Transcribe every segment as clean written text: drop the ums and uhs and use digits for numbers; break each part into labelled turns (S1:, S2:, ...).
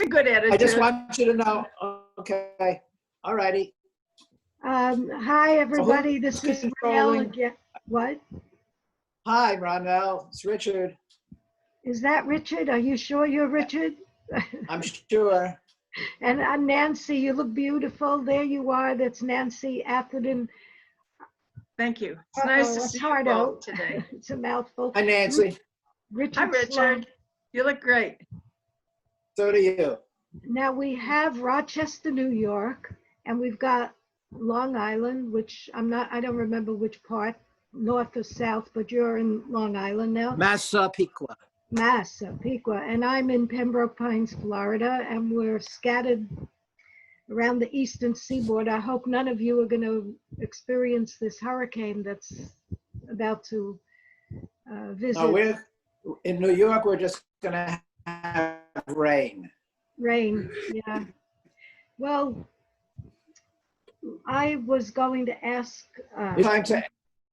S1: a good attitude.
S2: I just want you to know. Okay. All righty.
S3: Hi, everybody. This is
S2: Who's
S3: Ronell
S2: rolling?
S3: again. What?
S2: Hi, Ronell. It's Richard.
S3: Is that Richard? Are you sure you're Richard?
S2: I'm sure.
S3: And I'm Nancy. You look beautiful. There you are. That's Nancy Attardo.
S1: Thank you. It's nice to see you both today.
S3: It's a mouthful.
S2: Hi, Nancy.
S3: Richard.
S1: Hi, Richard.
S3: Sloan.
S1: You look great.
S2: So do you.
S3: Now we have Rochester, New York, and we've got Long Island, which I don't remember which part, north or south, but you're in Long Island now.
S2: Massapequa.
S3: Massapequa, and I'm in Pembroke Pines, Florida, and we're scattered around the eastern seaboard. I hope none of you are going to experience this hurricane that's about to visit.
S2: No, we're in New York. We're just gonna have rain.
S3: Rain, yeah. Well, I was going to ask.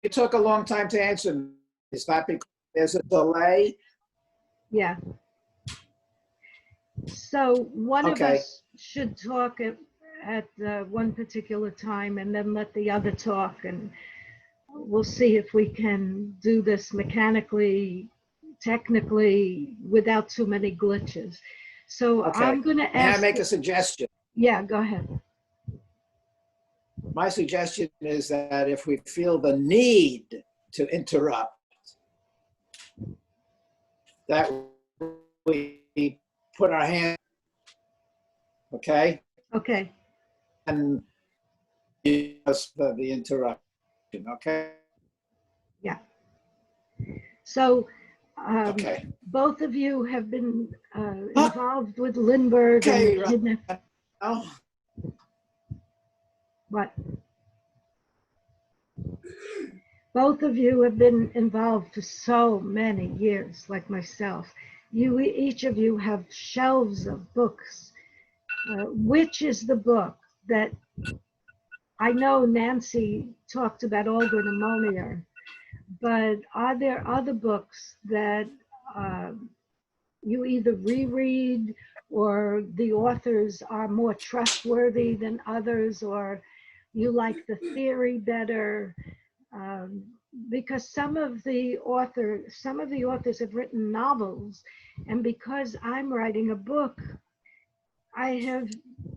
S2: It took a long time to answer me. Is that because there's a delay?
S3: Yeah. So one of
S2: Okay.
S3: us should talk at one particular time and then let the other talk, and we'll see if we can do this mechanically, technically, without too many glitches. So
S2: Okay.
S3: I'm going to
S2: May I
S3: ask.
S2: make a suggestion?
S3: Yeah, go ahead.
S2: My suggestion is that if we feel the need to interrupt, that we put our hand, okay?
S3: Okay.
S2: And use the interruption, okay?
S3: Yeah. So
S2: Okay.
S3: both of you have been involved with Lindbergh
S2: Okay,
S3: and kidnap.
S2: Oh,
S3: What? Both of you have been involved for so many years, like myself. Each of you have shelves of books. Which is the book that I know Nancy talked about Olga pneumonia, but are there other books that you either reread or the authors are more trustworthy than others, or you like the theory better? Because some of the authors have written novels, and because I'm writing a book, I have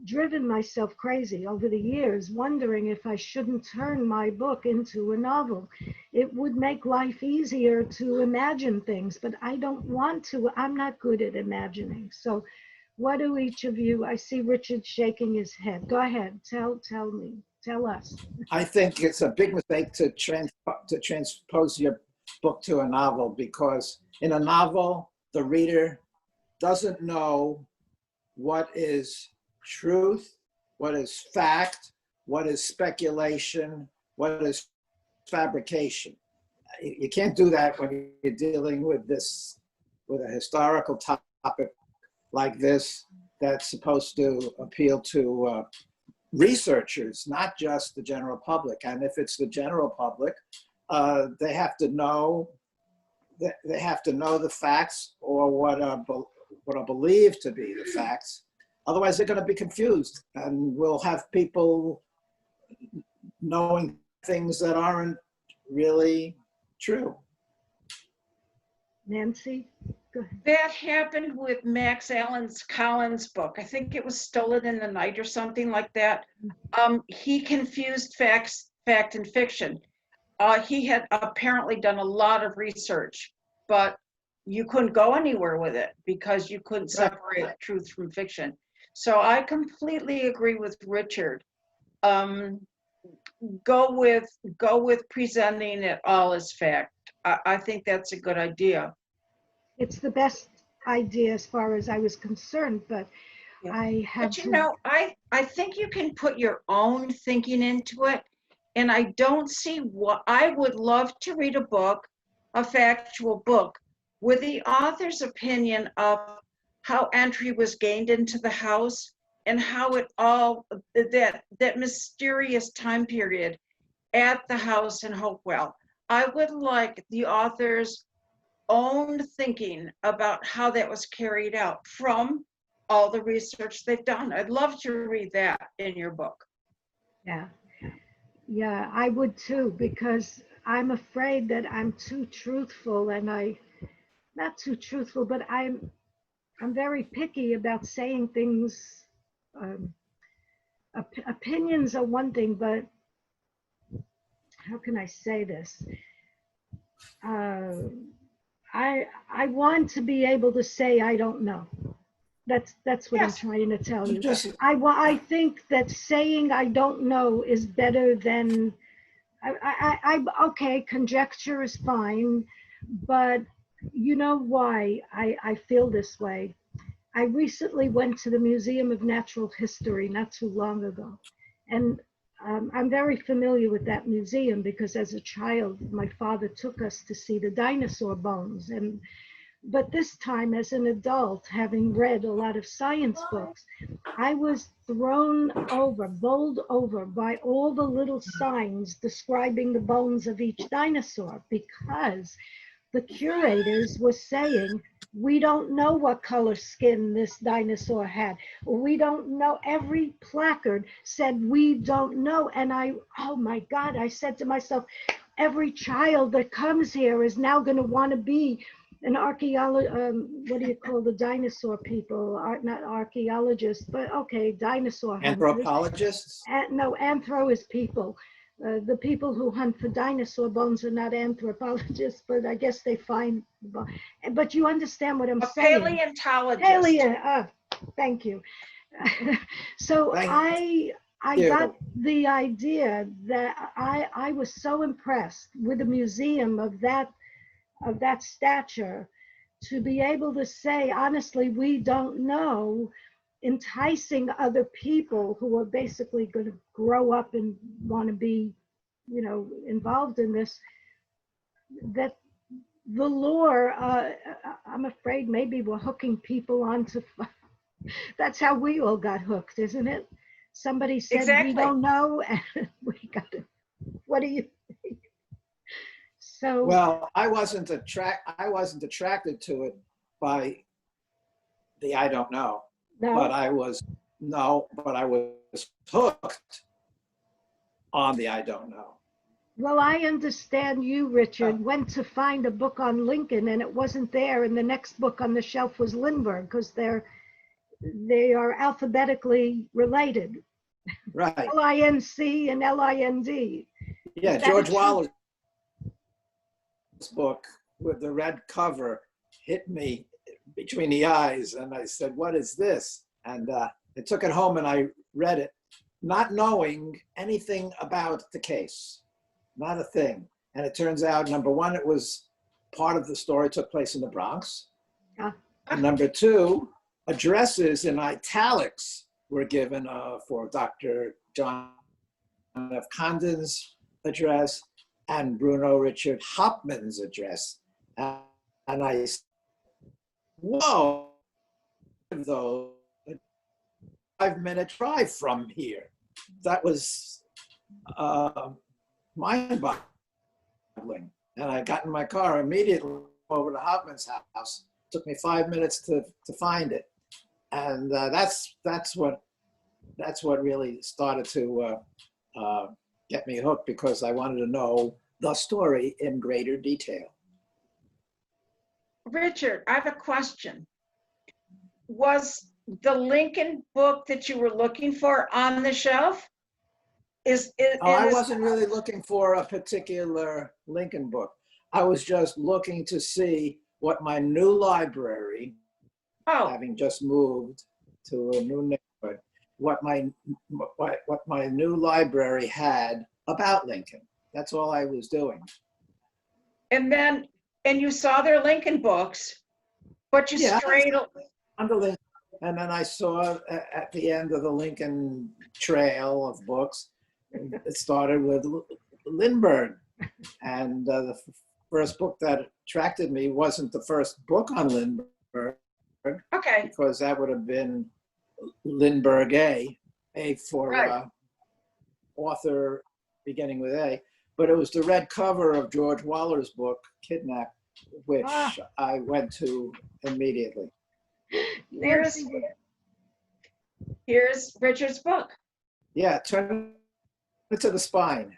S3: driven myself crazy over the years, wondering if I shouldn't turn my book into a novel. It would make life easier to imagine things, but I don't want to. I'm not good at imagining. So what do each of you, I see Richard shaking his head. Go ahead, tell me, tell us.
S2: I think it's a big mistake to transpose your book to a novel, because in a novel, the reader doesn't know what is truth, what is fact, what is speculation, what is fabrication. You can't do that when you're dealing with a historical topic like this that's supposed to appeal to researchers, not just the general public. And if it's the general public, they have to know the facts, or what are believed to be the facts. Otherwise, they're going to be confused, and we'll have people knowing things that aren't really true.
S3: Nancy, go ahead.
S1: That happened with Max Allen's Collins book. I think it was Stolen in the Night or something like that. He confused fact and fiction. He had apparently done a lot of research, but you couldn't go anywhere with it because you couldn't separate truth from fiction. So I completely agree with Richard. Go with presenting it all as fact. I think that's a good idea.
S3: It's the best idea as far as I was concerned, but
S1: Yeah.
S3: I had
S1: But you know, I think you can put your own thinking into it. And I don't see what, I would love to read a book, a factual book, with the author's opinion of how entry was gained into the house and how it all, that mysterious time period at the house in Hopewell. I would like the author's own thinking about how that was carried out from all the research they've done. I'd love to read that in your book.
S3: Yeah. Yeah, I would too, because I'm afraid that I'm too truthful, and not too truthful, but I'm very picky about saying things. Um, Opinions are one thing, but how can I say this? Uh, I want to be able to say I don't know. That's what I'm
S1: Yes.
S3: trying to tell you.
S2: Just,
S3: I think that saying I don't know is better than okay, conjecture is fine, but you know why I feel this way. I recently went to the Museum of Natural History not too long ago, and I'm very familiar with that museum because as a child, my father took us to see the dinosaur bones. But this time, as an adult, having read a lot of science books, I was bowled over by all the little signs describing the bones of each dinosaur, because the curators were saying, we don't know what color skin this dinosaur had. We don't know. Every placard said, we don't know. And oh my God, I said to myself, every child that comes here is now going to want to be an archaeologist. What do you call the dinosaur people? Not archaeologists, but okay, dinosaur hunters.
S2: anthropologists?
S3: No, anthro is people. The people who hunt for dinosaur bones are not anthropologists, but I guess they find. But you understand what I'm
S1: A
S3: saying?
S1: paleontologist.
S3: Thank you. So
S2: Thank
S3: I
S2: you.
S3: got the idea that I was so impressed with a museum of that stature, to be able to say honestly, we don't know, enticing other people who are basically going to grow up and want to be, involved in this, that the lore, I'm afraid maybe we're hooking people onto, that's how we all got hooked, isn't it? Somebody said,
S1: Exactly.
S3: we don't know, and we got it. What do you think? So,
S2: Well, I wasn't attracted to it by the I don't know, but
S3: no,
S2: I was hooked on the I don't know.
S3: well, I understand you, Richard, went to find a book on Lincoln and it wasn't there, and the next book on the shelf was Lindbergh, because they are alphabetically related.
S2: Right.
S3: LINC and LIND.
S2: Yeah,
S3: Is that
S2: George
S3: a true-
S2: Waller's book with the red cover hit me between the eyes, and I said, what is this? And I took it home and I read it, not knowing anything about the case, not a thing. And it turns out, number one, it was part of the story took place in the Bronx.
S3: Ah.
S2: And number two, addresses in italics were given for Dr. John F. Condon's address and Bruno Richard Hauptmann's address. And I said, whoa, though, a 5-minute drive from here. That was mind-boggling. And I got in my car immediately over to Hauptmann's house. It took me 5 minutes to find it. And that's what really started to get me hooked, because I wanted to know the story in greater detail.
S1: Richard, I have a question. Was the Lincoln book that you were looking for on the shelf?
S2: I wasn't really looking for a particular Lincoln book. I was just looking to see what my new library, having just moved to a new neighborhood, what my new library had about Lincoln. That's all I was doing.
S1: And you saw their Lincoln books, but you strayed.
S2: On the Lincoln, and then I saw at the end of the Lincoln trail of books, it started with Lindbergh. And the first book that attracted me wasn't the first book on Lindbergh.
S1: Okay.
S2: Because that would have been Lindbergh A for
S1: Right.
S2: Author beginning with A. But it was the red cover of George Waller's book, Kidnapped, which I went to immediately.
S3: Nancy,
S1: Here's Richard's book.
S2: Yeah, turn it to the spine.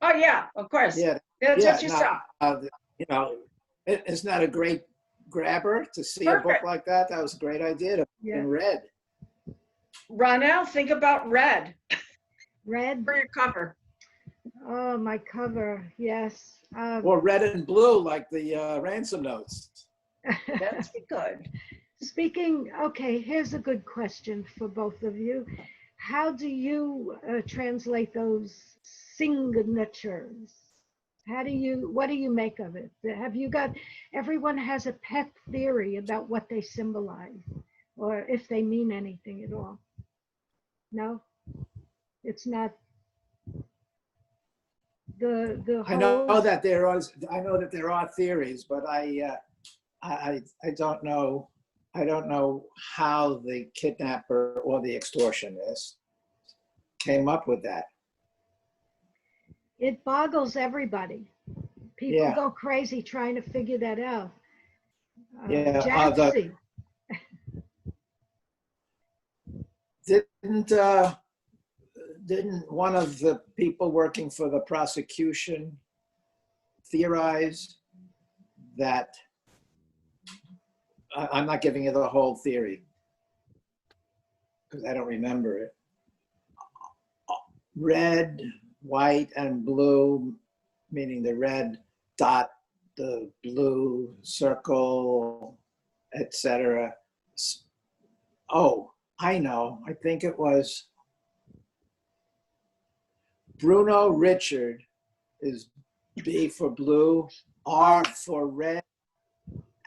S1: Oh, yeah, of course.
S2: Yeah,
S1: That's
S2: yeah.
S1: what you
S2: Now,
S1: saw.
S2: you know, isn't that a great grabber to see a book
S1: Perfect.
S2: like that? That was a great idea to
S3: Yeah.
S2: in red.
S1: Ronell, think about red
S3: Red.
S1: for your cover.
S3: Oh, my cover. Yes.
S2: Or red and blue, like the ransom notes.
S1: That's good.
S3: Speaking, okay, here's a good question for both of you. How do you translate those signatures? What do you make of it? Have you got, everyone has a pet theory about what they symbolize or if they mean anything at all. No, it's not the
S2: I know
S3: whole,
S2: that there are theories, but I don't know. I don't know how the kidnapper or the extortionist came up with that.
S3: it boggles everybody. People
S2: Yeah.
S3: go crazy trying to figure that out.
S2: Yeah,
S3: Jafsie.
S2: Didn't one of the people working for the prosecution theorize that? I'm not giving you the whole theory because I don't remember it. Red, white, and blue, meaning the red dot, the blue circle, etc. Oh, I know. I think it was Bruno Richard is B for blue, R for red,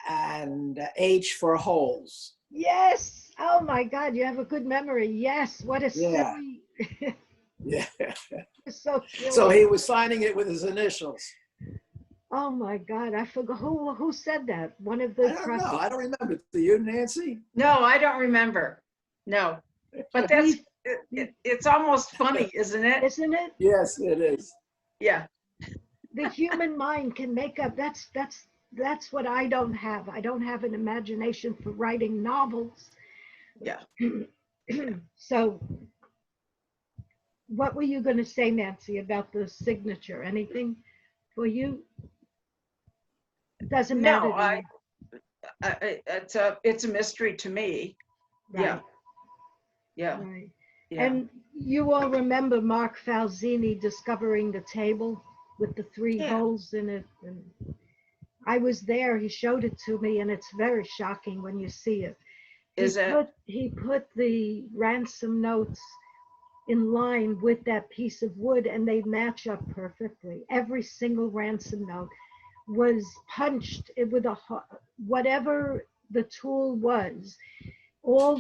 S2: and H for holes.
S3: Yes. Oh my God, you have a good memory. Yes. What a
S2: Yeah.
S3: silly.
S2: Yeah.
S3: So silly.
S2: So he was signing it with his initials.
S3: Oh my God, I forgot who said that. One of
S2: I
S3: the
S2: don't know. I don't remember. Do you, Nancy?
S1: No, I don't remember. No, but that's it's almost funny, isn't it?
S3: Isn't it?
S2: Yes, it is.
S1: Yeah.
S3: The human mind can make up. That's what I don't have. I don't have an imagination for writing novels.
S1: Yeah.
S3: So, what were you going to say, Nancy, about the signature? Anything for you? It doesn't matter.
S1: No,
S3: To you.
S1: it's a mystery to me. Yeah.
S3: Right.
S1: Yeah.
S3: Right.
S1: Yeah.
S3: And you all remember Mark Falzini discovering the table with the three
S1: Yeah.
S3: holes in it. And I was there. He showed it to me, and it's very shocking when you see it.
S1: Is it?
S3: He put the ransom notes in line with that piece of wood, and they match up perfectly. Every single ransom note was punched with whatever the tool was. All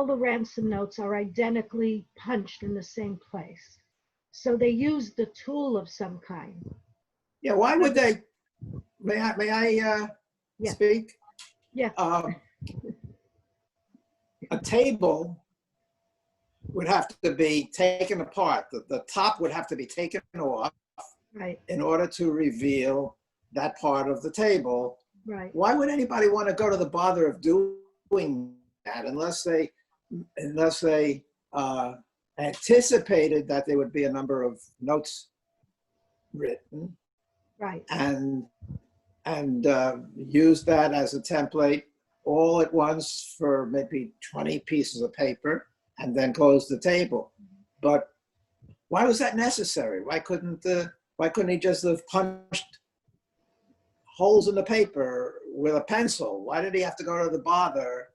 S3: the ransom notes are identically punched in the same place. So they used the tool of some kind.
S2: Yeah. Why would they? May I
S3: Yeah.
S2: speak?
S3: Yeah.
S2: A table would have to be taken apart. The top would have to be taken off
S3: Right.
S2: in order to reveal that part of the table.
S3: Right.
S2: Why would anybody want to go to the bother of doing that unless they anticipated that there would be a number of notes written
S3: Right.
S2: and use that as a template all at once for maybe 20 pieces of paper and then close the table. But why was that necessary? Why couldn't he just have punched holes in the paper with a pencil? Why did he have to go to the bother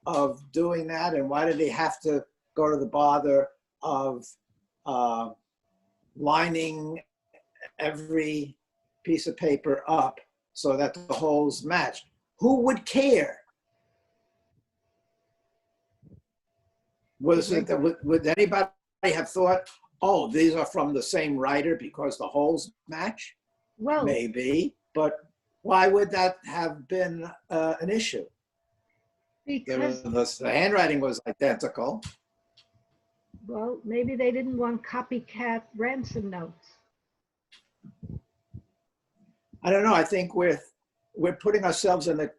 S2: of doing that? And why did he have to go to the bother of lining every piece of paper up so that the holes matched? Who would care? Would anybody have thought, oh, these are from the same writer because the holes match?
S3: Well,
S2: Maybe, but why would that have been an issue?
S3: because,
S2: The handwriting was identical.
S3: well, maybe they didn't want copycat ransom notes.
S2: I don't know. I think we're putting ourselves in the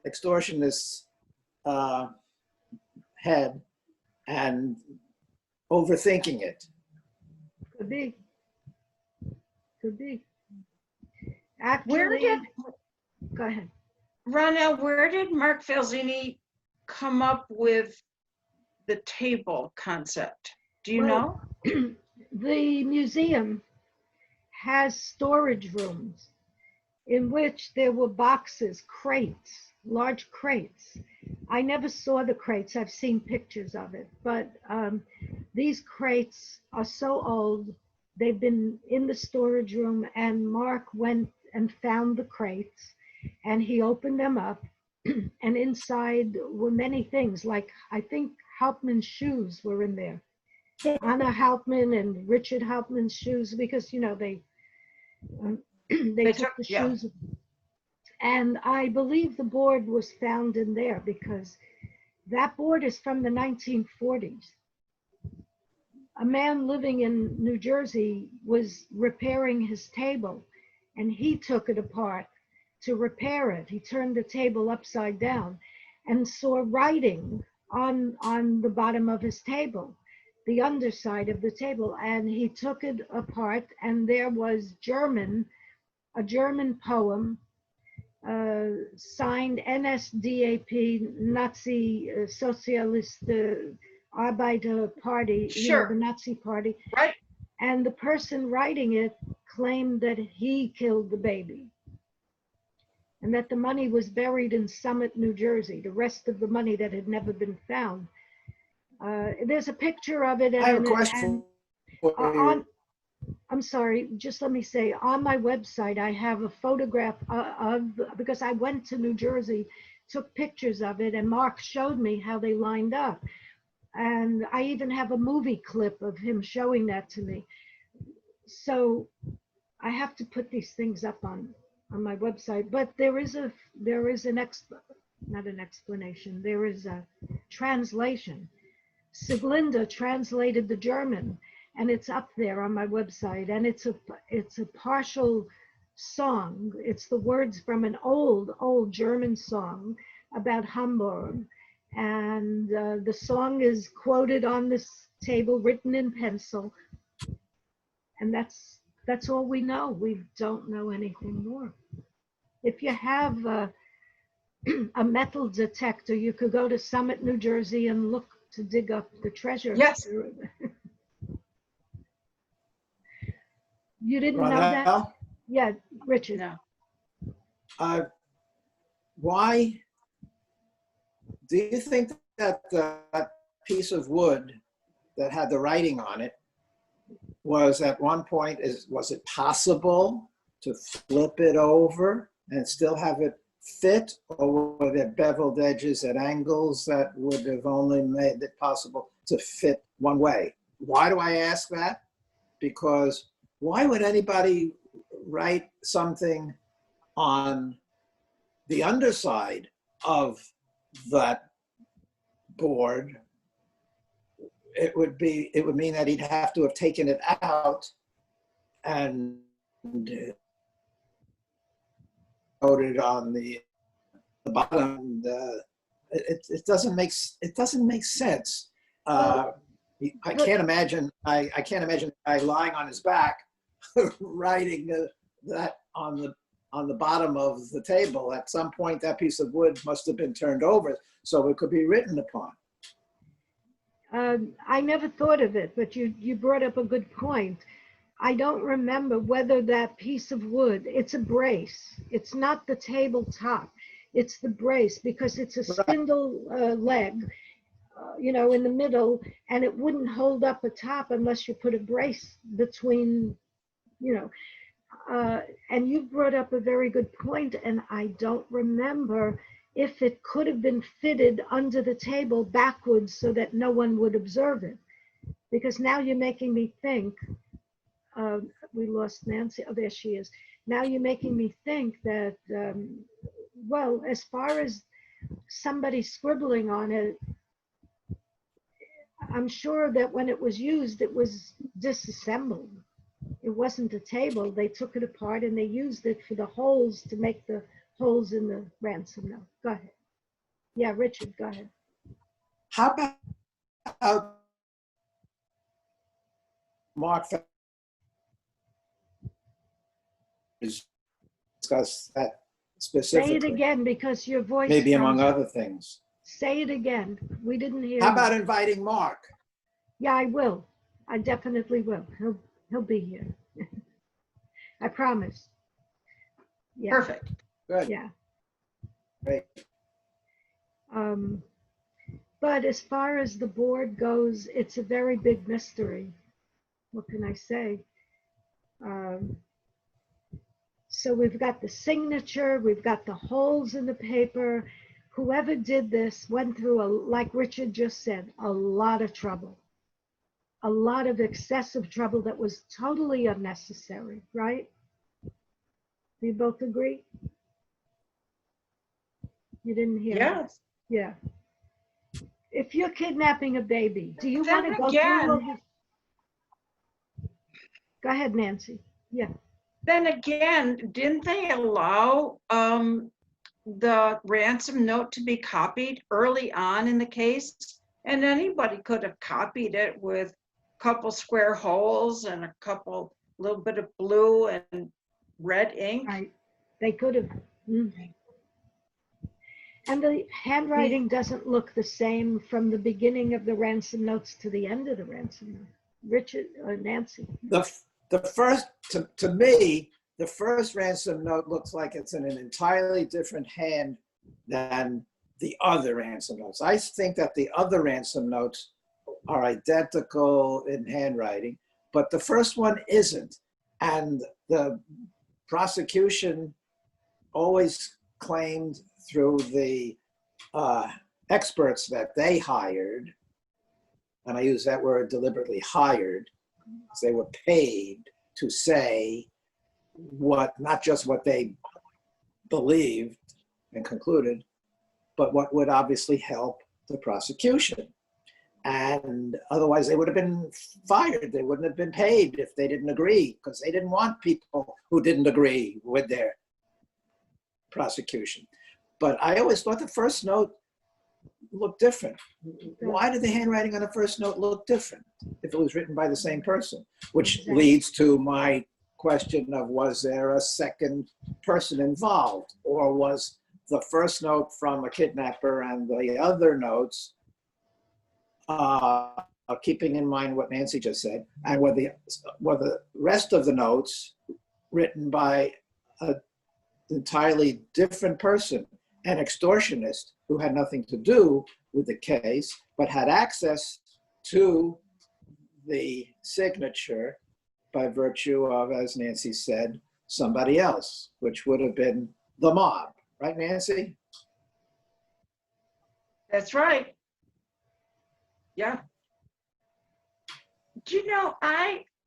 S2: extortionist's head and overthinking it.
S3: Could be. Could be.
S1: Where
S3: Actually,
S1: did,
S3: go ahead.
S1: Ronell, where did Mark Falzini come up with the table concept? Do you know?
S3: The museum has storage rooms in which there were boxes, crates, large crates. I never saw the crates. I've seen pictures of it, but these crates are so old. They've been in the storage room, and Mark went and found the crates, and he opened them up, and inside were many things, like I think Hauptmann's shoes were in there. Anna Hauptmann and Richard Hauptmann's shoes, because, you know, they took the
S1: yeah.
S3: shoes. And I believe the board was found in there because that board is from the 1940s. A man living in New Jersey was repairing his table, and he took it apart to repair it. He turned the table upside down and saw writing on the bottom of his table, the underside of the table, and he took it apart, and there was a German poem signed NSDAP, Nazi Socialist Arbeiter Party, you know,
S1: Sure.
S3: the Nazi party.
S1: Right.
S3: And the person writing it claimed that he killed the baby and that the money was buried in Summit, New Jersey, the rest of the money that had never been found. There's a picture of it.
S2: I have a question for you.
S3: I'm sorry, just let me say, on my website, I have a photograph because I went to New Jersey, took pictures of it, and Mark showed me how they lined up. And I even have a movie clip of him showing that to me. So I have to put these things up on my website, but there is a translation. Siglinda translated the German, and it's up there on my website, and it's a partial song. It's the words from an old German song about Hamburg, and the song is quoted on this table, written in pencil, and that's all we know. We don't know anything more. If you have a metal detector, you could go to Summit, New Jersey, and look to dig up the treasure.
S1: Yes.
S3: You didn't know that?
S2: Ronell,
S3: Yeah, Richard.
S1: No.
S2: why do you think that that piece of wood that had the writing on it was at one point, was it possible to flip it over and still have it fit, or were there beveled edges at angles that would have only made it possible to fit one way? Why do I ask that? Because why would anybody write something on the underside of that board? It would mean that he'd have to have taken it out and wrote it on the bottom. It doesn't make sense. I can't imagine a guy lying on his back writing that on the bottom of the table. At some point, that piece of wood must have been turned over so it could be written upon.
S3: I never thought of it, but you brought up a good point. I don't remember whether that piece of wood, it's a brace. It's not the tabletop. It's the brace, because it's a spindle leg, in the middle, and it wouldn't hold up a top unless you put a brace between, and you brought up a very good point, and I don't remember if it could have been fitted under the table backwards so that no one would observe it. Because now you're making me think, we lost Nancy, oh, there she is. Now you're making me think that, well, as far as somebody scribbling on it, I'm sure that when it was used, it was disassembled. It wasn't a table. They took it apart and they used it for the holes to make the holes in the ransom note. Go ahead. Yeah, Richard, go ahead.
S2: How about Mark discuss that
S3: Say
S2: specifically?
S3: it again because your voice.
S2: Maybe among
S3: sounds-
S2: other things.
S3: Say it again. We didn't hear
S2: How
S3: you.
S2: about inviting Mark?
S3: Yeah, I will. I definitely will. He'll be here. I promise. Yeah.
S1: Perfect.
S2: Good.
S3: Yeah.
S2: Great.
S3: But as far as the board goes, it's a very big mystery. What can I say? So we've got the signature, we've got the holes in the paper. Whoever did this went through, like Richard just said, a lot of trouble. A lot of excessive trouble that was totally unnecessary, right? Do you both agree? You didn't hear me?
S1: Yes.
S3: Yeah. If you're kidnapping a baby, do you want to
S1: Then
S3: go
S1: again-
S3: through all this? Go ahead, Nancy. Yeah.
S1: Then again, didn't they allow the ransom note to be copied early on in the case? And anybody could have copied it with a couple square holes and a little bit of blue and red ink.
S3: Right. They could have. And the handwriting doesn't look the same from the beginning of the ransom notes to the end of the ransom note. Richard or Nancy?
S2: The first, to me, the first ransom note looks like it's in an entirely different hand than the other ransom notes. I think that the other ransom notes are identical in handwriting, but the first one isn't. And the prosecution always claimed through the experts that they hired, and I use that word deliberately, hired, because they were paid to say not just what they believed and concluded, but what would obviously help the prosecution. And otherwise they would have been fired. They wouldn't have been paid if they didn't agree, because they didn't want people who didn't agree with their prosecution. But I always thought the first note looked different. Why did the handwriting on the first note look different if it was written by the same person? Which leads to my question of, was there a second person involved? Or was the first note from a kidnapper and the other notes, keeping in mind what Nancy just said, and were the rest of the notes written by an entirely different person, an extortionist who had nothing to do with the case, but had access to the signature by virtue of, as Nancy said, somebody else, which would have been the mob. Right, Nancy?
S1: That's right. Yeah. Do you know,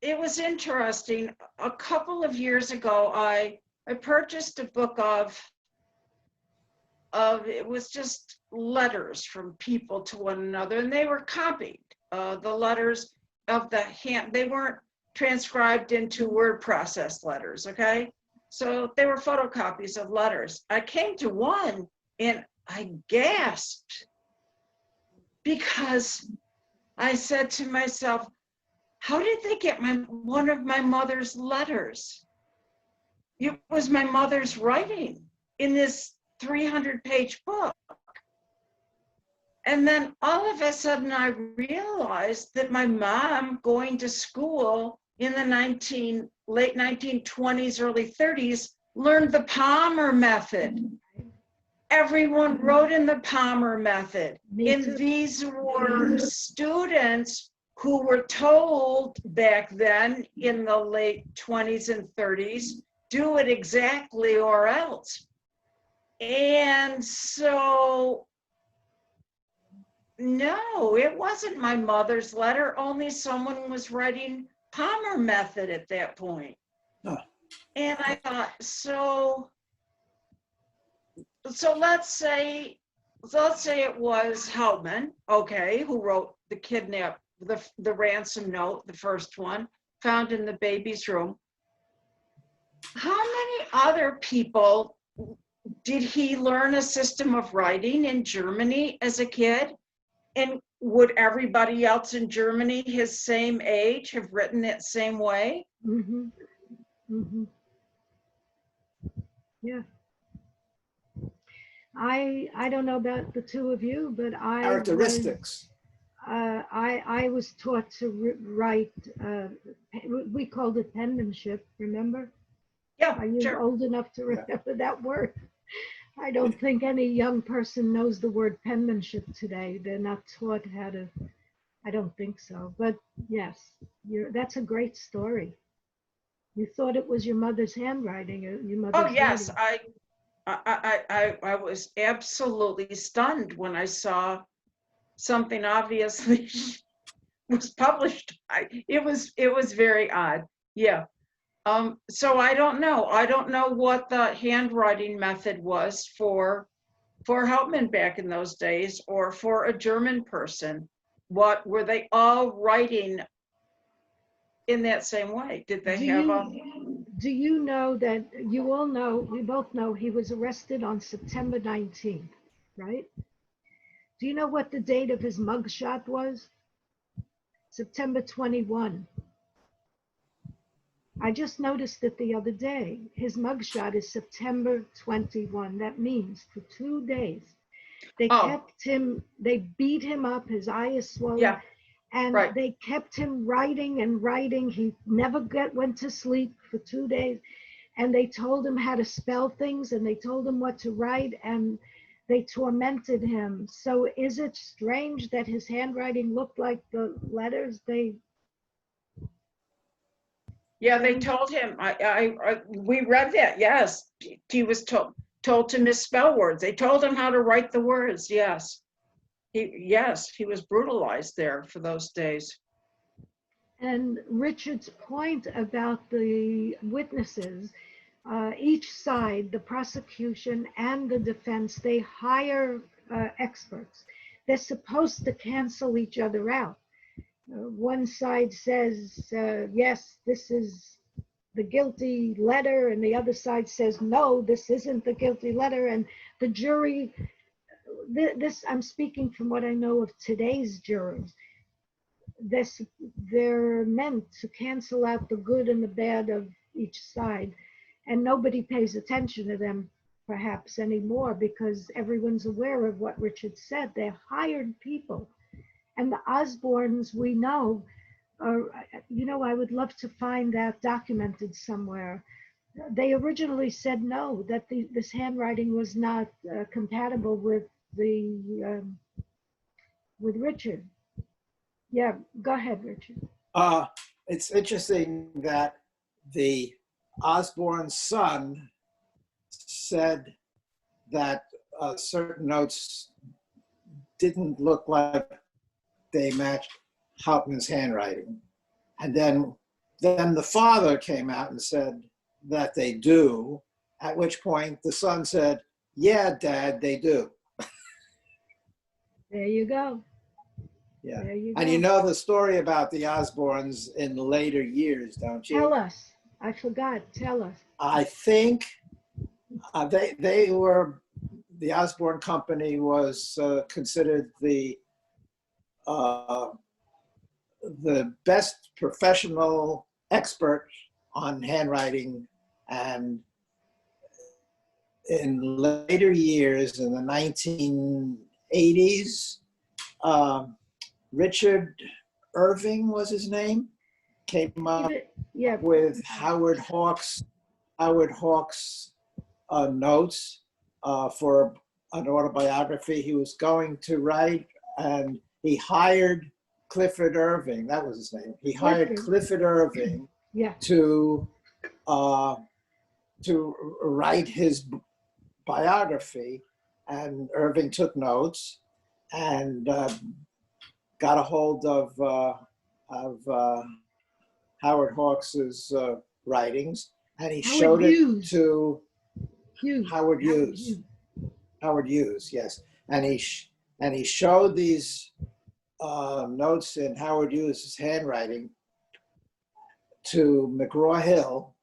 S1: it was interesting. A couple of years ago, I purchased a book of it was just letters from people to one another, and they were copied. The letters of the hand, they weren't transcribed into word processed letters, okay? So they were photocopies of letters. I came to one and I gasped because I said to myself, how did they get one of my mother's letters? It was my mother's writing in this 300-page book. And then all of a sudden I realized that my mom, going to school in the late 1920s, early 30s, learned the Palmer method. Everyone wrote in the Palmer method. And these were students who were told back then in the late 20s and 30s, do it exactly or else. And so, no, it wasn't my mother's letter, only someone was writing Palmer method at that point.
S2: Huh.
S1: And I thought, so let's say it was Hauptmann, okay, who wrote the ransom note, the first one, found in the baby's room. How many other people did he learn a system of writing in Germany as a kid? And would everybody else in Germany his same age have written it same way?
S3: Mm-hmm. Mm-hmm. Yeah. I don't know about the two of you, but
S2: Characteristics.
S3: I was taught to write. We called it penmanship. Remember?
S1: Yeah,
S3: Are you
S1: sure.
S3: old enough to
S2: Yeah.
S3: remember that word? I don't think any young person knows the word penmanship today. They're not taught how to. I don't think so. But yes, that's a great story. You thought it was your mother's handwriting, your
S1: Oh,
S3: mother's
S1: yes,
S3: writing.
S1: I was absolutely stunned when I saw something obviously was published. It was very odd. Yeah. So I don't know. I don't know what the handwriting method was for Hauptmann back in those days, or for a German person. What were they all writing in that same way? Did they
S3: Do
S1: have a?
S3: you know that you all know, we both know he was arrested on September 19th, right? Do you know what the date of his mugshot was? September 21. I just noticed it the other day. His mugshot is September 21. That means for 2 days, they
S1: Oh,
S3: kept him, they beat him up, his eye is swollen,
S1: yeah,
S3: and
S1: right.
S3: they kept him writing and writing. He never went to sleep for 2 days. And they told him how to spell things, and they told him what to write, and they tormented him. So is it strange that his handwriting looked like the letters they
S1: Yeah, they
S3: changed?
S1: told him. We read that. Yes, he was told to misspell words. They told him how to write the words. Yes, he was brutalized there for those days.
S3: And Richard's point about the witnesses, each side, the prosecution and the defense, they hire experts. They're supposed to cancel each other out. One side says, yes, this is the guilty letter, and the other side says, no, this isn't the guilty letter. And the jury, this, I'm speaking from what I know of today's jurors, this, they're meant to cancel out the good and the bad of each side. And nobody pays attention to them perhaps anymore because everyone's aware of what Richard said. They're hired people. And the Osbornes, we know, are, I would love to find that documented somewhere. They originally said no, that this handwriting was not compatible with Richard. Yeah, go ahead, Richard.
S2: It's interesting that the Osborne son said that certain notes didn't look like they matched Hauptmann's handwriting. And then the father came out and said that they do, at which point the son said, yeah, Dad, they do.
S3: There you go.
S2: Yeah.
S3: There you
S2: And
S3: go.
S2: you know the story about the Osbornes in later years, don't you?
S3: Tell us. I forgot. Tell us.
S2: I think they were, the Osborne Company was considered the best professional expert on handwriting. And in later years, in the 1980s, Richard Irving was his name, came up
S3: Yeah.
S2: with Howard Hawks' notes for an autobiography he was going to write, and he hired Clifford Irving. That was his name. He hired Clifford Irving
S3: Yeah.
S2: to write his biography, and Irving took notes and got a hold of Howard Hawks's writings, and he showed it to Howard Hughes. Howard Hughes, yes, and he showed these notes in Howard Hughes' handwriting to McGraw-Hill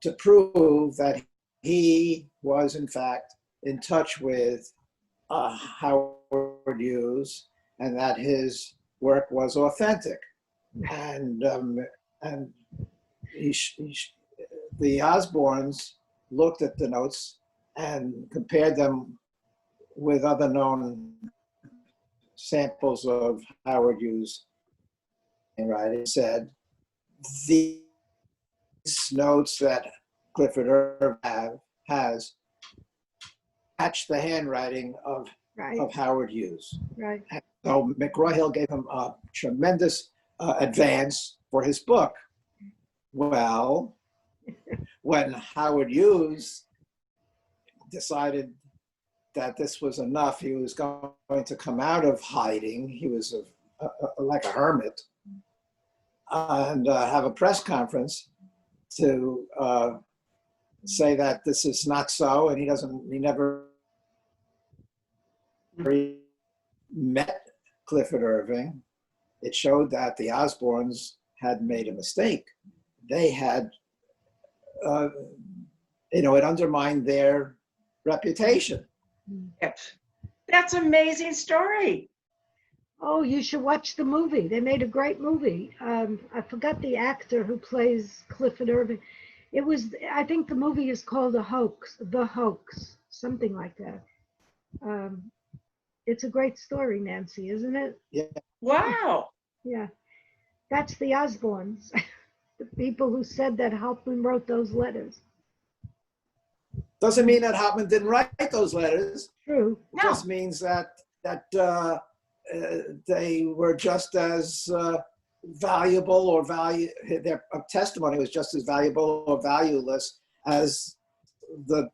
S2: to prove that he was in fact in touch with Howard Hughes, and that his work was authentic. And the Osborns looked at the notes and compared them with other known samples of Howard Hughes' handwriting, said these notes that Clifford Irving has match the handwriting of Howard Hughes.
S3: Right.
S2: And so McGraw-Hill gave him a tremendous advance for his book. Well, when Howard Hughes decided that this was enough, he was going to come out of hiding. He was like a hermit, and have a press conference to say that this is not so, and he never met Clifford Irving. It showed that the Osborns had made a mistake. They had, it undermined their reputation.
S1: That's an amazing story.
S3: Oh, you should watch the movie. They made a great movie. I forgot the actor who plays Clifford Irving. I think the movie is called The Hoax, something like that. It's a great story, Nancy, isn't it?
S2: Yeah.
S1: Wow.
S3: Yeah. That's the Osborns, the people who said that Hauptmann wrote those letters.
S2: Doesn't mean that Hauptmann didn't write those letters.
S3: True.
S2: It just means that they were just as valuable or their testimony was just as valuable or valueless as the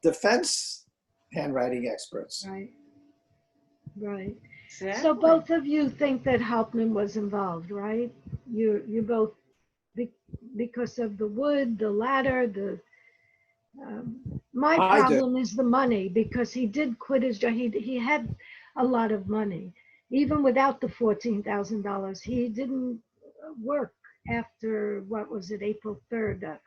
S2: defense handwriting experts.
S3: Right. Right.
S1: Exactly.
S3: So both of you think that Hauptmann was involved, right? You both, because of the wood, the ladder, my problem is the money, because he did quit his job. He had a lot of money. Even without the $14,000, he didn't work after, what was it, April 3rd.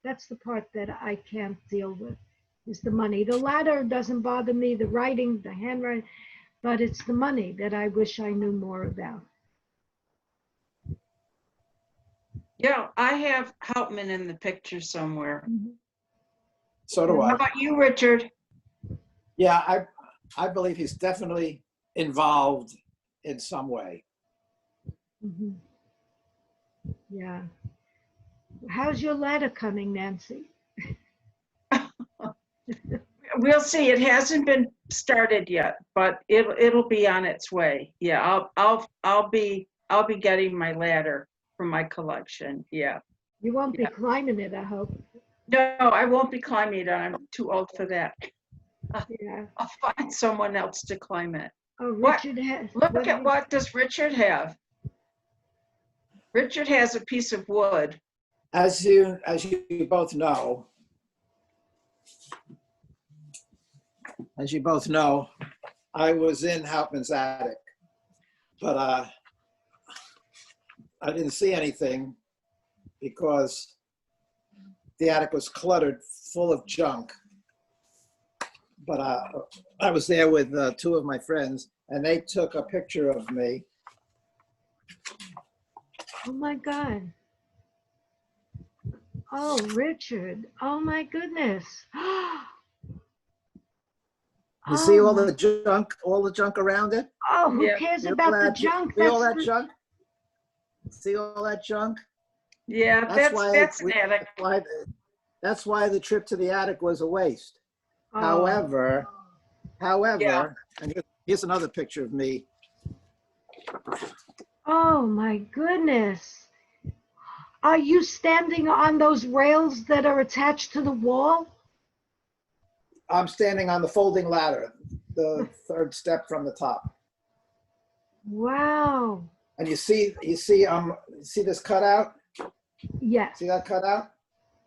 S3: That's the part that I can't deal with, is the money. The ladder doesn't bother me, the writing, the handwriting, but it's the money that I wish I knew more about.
S1: Yeah, I have Hauptmann in the picture somewhere.
S2: So do I.
S1: How about you, Richard?
S2: Yeah, I believe he's definitely involved in some way.
S3: Mm-hmm. Yeah. How's your ladder coming, Nancy?
S1: We'll see. It hasn't been started yet, but it'll be on its way. Yeah, I'll be getting my ladder from my collection. Yeah.
S3: You won't be climbing it, I hope.
S1: No, I won't be climbing it. I'm too old for that.
S3: Yeah.
S1: I'll find someone else to climb it.
S3: Oh, Richard has.
S1: Look at what does Richard have? Richard has a piece of wood.
S2: As you both know, I was in Hauptmann's attic, but I didn't see anything because the attic was cluttered, full of junk. But I was there with two of my friends, and they took a picture of me.
S3: Oh my God. Oh, Richard. Oh my goodness.
S2: You see all the junk around it?
S3: Oh, who cares about the junk?
S2: See all that junk? See all that junk?
S1: Yeah, that's an attic.
S2: That's why the trip to the attic was a waste.
S3: Oh.
S2: However,
S1: Yeah.
S2: and here's another picture of me.
S3: Oh my goodness. Are you standing on those rails that are attached to the wall?
S2: I'm standing on the folding ladder, the third step from the top.
S3: Wow.
S2: And you see this cutout?
S3: Yes.
S2: See that cutout?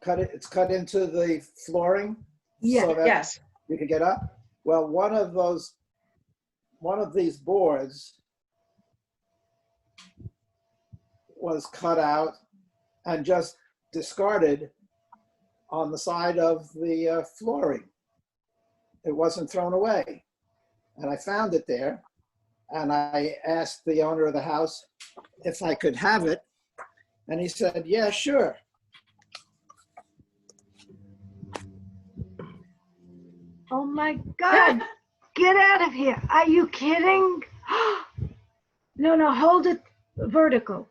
S2: It's cut into the flooring.
S3: Yes.
S2: So that
S1: Yes.
S2: you can get up. Well, one of these boards was cut out and just discarded on the side of the flooring. It wasn't thrown away. And I found it there. and I asked the owner of the house if I could have it. And he said, yeah, sure.
S3: Oh my God, get out of here. Are you kidding? No, no, hold it vertical.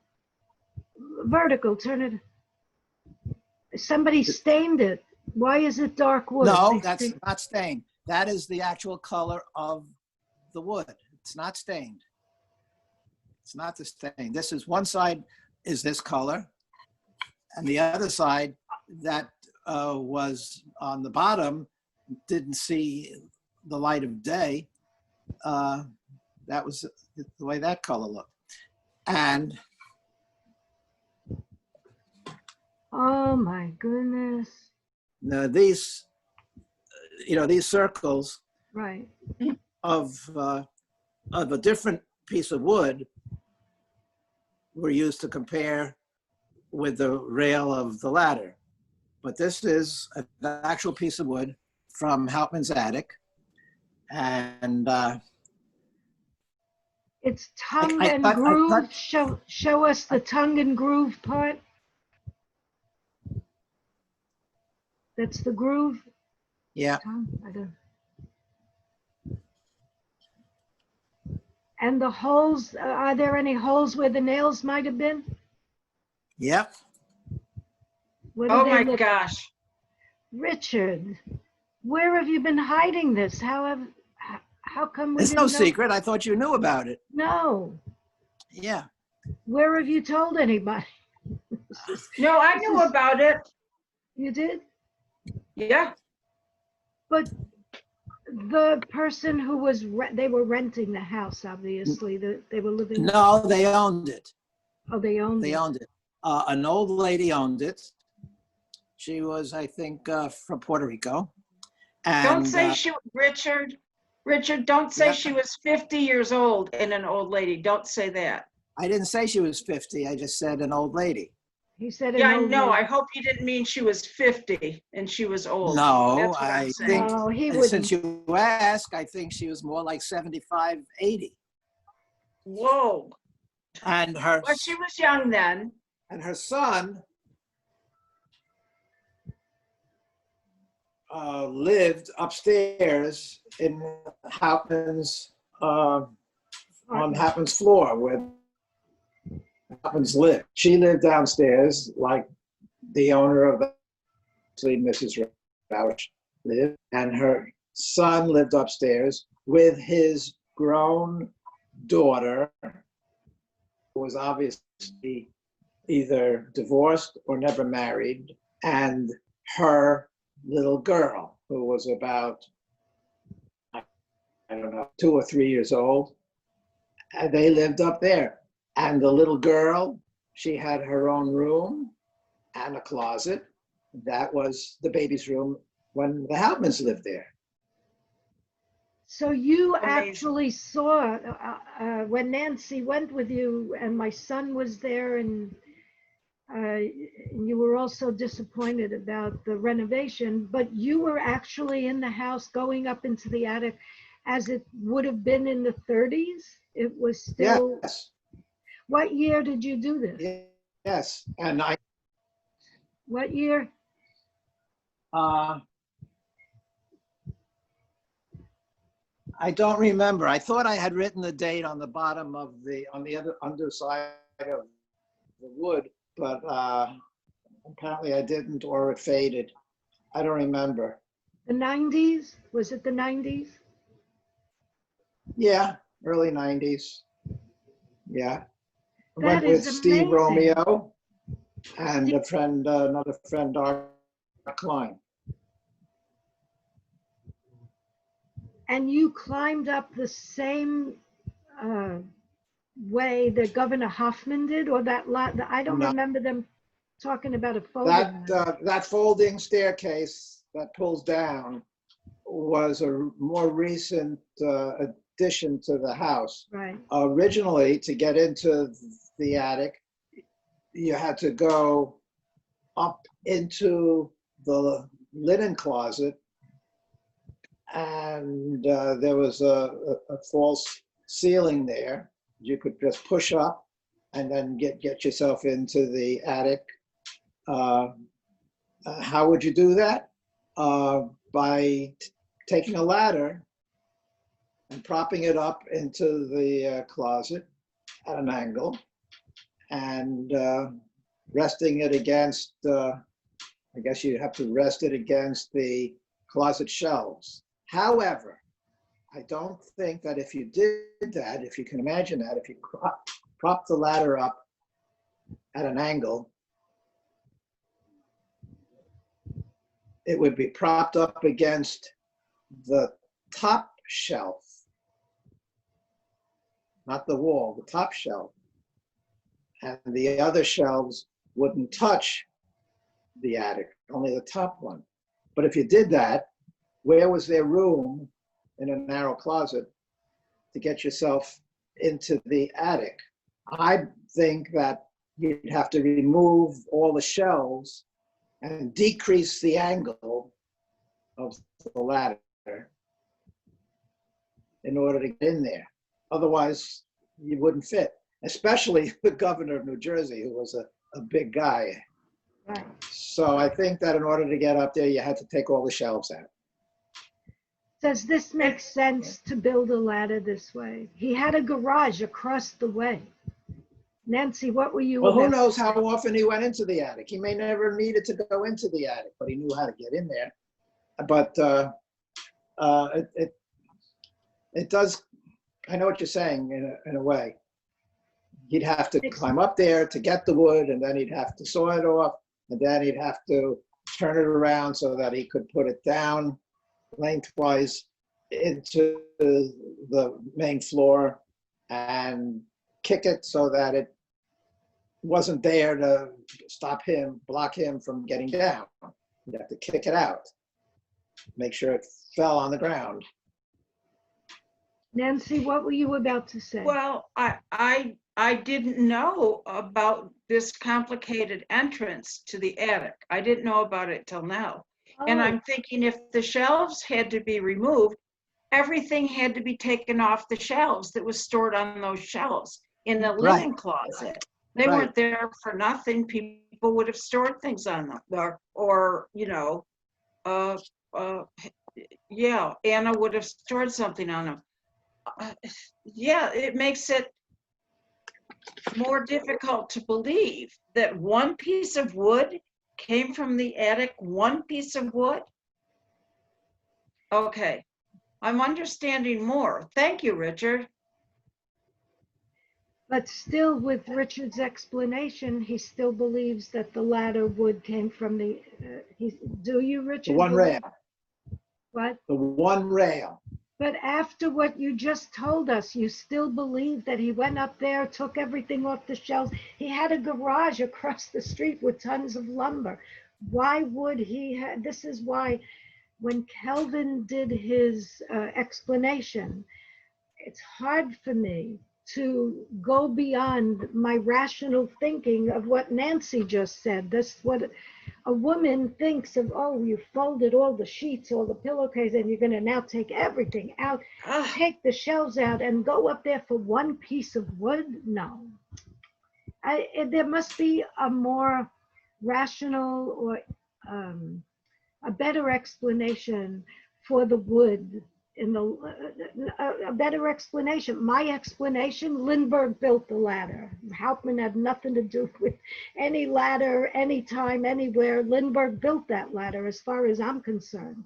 S3: Vertical, turn it. Somebody stained it. Why is it dark wood?
S2: No, that's not stained. That is the actual color of the wood. It's not stained. It's not the stain. This is one side is this color, and the other side that was on the bottom didn't see the light of day. That was the way that color looked. And
S3: oh my goodness.
S2: these, these circles
S3: Right.
S2: of a different piece of wood were used to compare with the rail of the ladder. But this is an actual piece of wood from Hauptmann's attic. And
S3: it's tongue and groove. Show us the tongue and groove part. That's the groove.
S2: yeah,
S3: I don't. And the holes, are there any holes where the nails might have been?
S2: yep.
S3: What do
S1: Oh
S3: they
S1: my
S3: look-
S1: gosh.
S3: Richard, where have you been hiding this? How come we
S2: It's
S3: didn't
S2: no
S3: know?
S2: secret. I thought you knew about it.
S3: No.
S2: Yeah.
S3: Where have you told anybody?
S1: No, I knew about it.
S3: You did?
S1: Yeah.
S3: But the person who was, they were renting the house, obviously, they were living.
S2: No, they owned it.
S3: Oh, they owned
S2: They
S3: it.
S2: owned it. An old lady owned it. She was, I think, from Puerto Rico. And,
S1: Don't say she was Richard. Richard, don't say
S2: Yeah.
S1: she was 50 years old and an old lady. Don't say that.
S2: I didn't say she was 50. I just said an old lady.
S3: He said an
S1: Yeah, I
S3: old
S1: know.
S3: lady.
S1: I hope you didn't mean she was 50 and she was old.
S2: No,
S1: That's what I'm
S2: I
S1: saying.
S2: think,
S3: No, he
S2: and
S3: wouldn't.
S2: since you ask, I think she was more like 75, 80.
S1: Whoa.
S2: And her,
S1: Well, she was young then.
S2: and her son lived upstairs in Hauptmann's, on Hauptmann's floor where Hauptmann's lived. She lived downstairs like the owner of the, Mrs. Rausch lived, and her son lived upstairs with his grown daughter, who was obviously either divorced or never married, and her little girl, who was about, I don't know, 2 or 3 years old. And they lived up there. And the little girl, she had her own room and a closet. That was the baby's room when the Hauptmanns lived there.
S3: So you
S1: Amazing.
S3: actually saw, when Nancy went with you and my son was there, and you were also disappointed about the renovation, but you were actually in the house going up into the attic as it would have been in the 30s? It was still,
S2: Yes,
S3: what year did you do this?
S2: yes. And
S3: What year?
S2: I don't remember. I thought I had written the date on the bottom of on the other underside of the wood, but apparently I didn't, or it faded. I don't remember.
S3: The 90s? Was it the 90s?
S2: Yeah, early 90s. Yeah. I
S3: That
S2: went with
S3: is
S2: Steve
S3: amazing.
S2: Romeo and a friend, another friend, Art Klein.
S3: And you climbed up the same way that Governor Hoffman did, or that lot? I don't
S2: No.
S3: remember them talking about a folding.
S2: That folding staircase that pulls down was a more recent addition to the house.
S3: Right.
S2: Originally, to get into the attic, you had to go up into the linen closet, and there was a false ceiling there. You could just push up and then get yourself into the attic. How would you do that? By taking a ladder and propping it up into the closet at an angle and resting it against, I guess you have to rest it against the closet shelves. However, I don't think that if you did that, if you can imagine that, if you prop the ladder up at an angle, it would be propped up against the top shelf, not the wall, the top shelf. And the other shelves wouldn't touch the attic, only the top one. But if you did that, where was there room in a narrow closet to get yourself into the attic? I think that you'd have to remove all the shelves and decrease the angle of the ladder in order to get in there. Otherwise, you wouldn't fit, especially the governor of New Jersey, who was a big guy.
S3: Right.
S2: So I think that in order to get up there, you had to take all the shelves out.
S3: Does this make sense to build a ladder this way? He had a garage across the way. Nancy, what were you
S2: Well, who
S3: about to
S2: knows how
S3: say?
S2: often he went into the attic? He may never needed to go into the attic, but he knew how to get in there. But it does, I know what you're saying in a way. He'd have to climb up there to get the wood, and then he'd have to saw it off, and then he'd have to turn it around so that he could put it down lengthwise into the main floor and kick it so that it wasn't there to block him from getting down. You'd have to kick it out, make sure it fell on the ground.
S3: Nancy, what were you about to say?
S1: Well, I didn't know about this complicated entrance to the attic. I didn't know about it till now. And
S3: Oh,
S1: I'm thinking if the shelves had to be removed, everything had to be taken off the shelves that was stored on those shelves in the
S2: Right.
S1: linen closet. They
S2: Right.
S1: weren't there for nothing. People would have stored things on them, or yeah, Anna would have stored something on them. Yeah, it makes it more difficult to believe that one piece of wood came from the attic, one piece of wood. Okay, I'm understanding more. Thank you, Richard.
S3: but still with Richard's explanation, he still believes that the ladder wood came from the, do you,
S2: The
S3: Richard?
S2: one rail,
S3: What?
S2: the one rail.
S3: But after what you just told us, you still believe that he went up there, took everything off the shelves. He had a garage across the street with tons of lumber. Why would he this is why when Kelvin did his explanation, it's hard for me to go beyond my rational thinking of what Nancy just said. That's what a woman thinks of. Oh, you folded all the sheets, all the pillowcases, and you're going to now take everything out, take the shelves out, and go up there for one piece of wood? No. There must be a more rational or a better explanation for the wood. A better explanation. My explanation, Lindbergh built the ladder. Hauptmann had nothing to do with any ladder, anytime, anywhere. Lindbergh built that ladder as far as I'm concerned.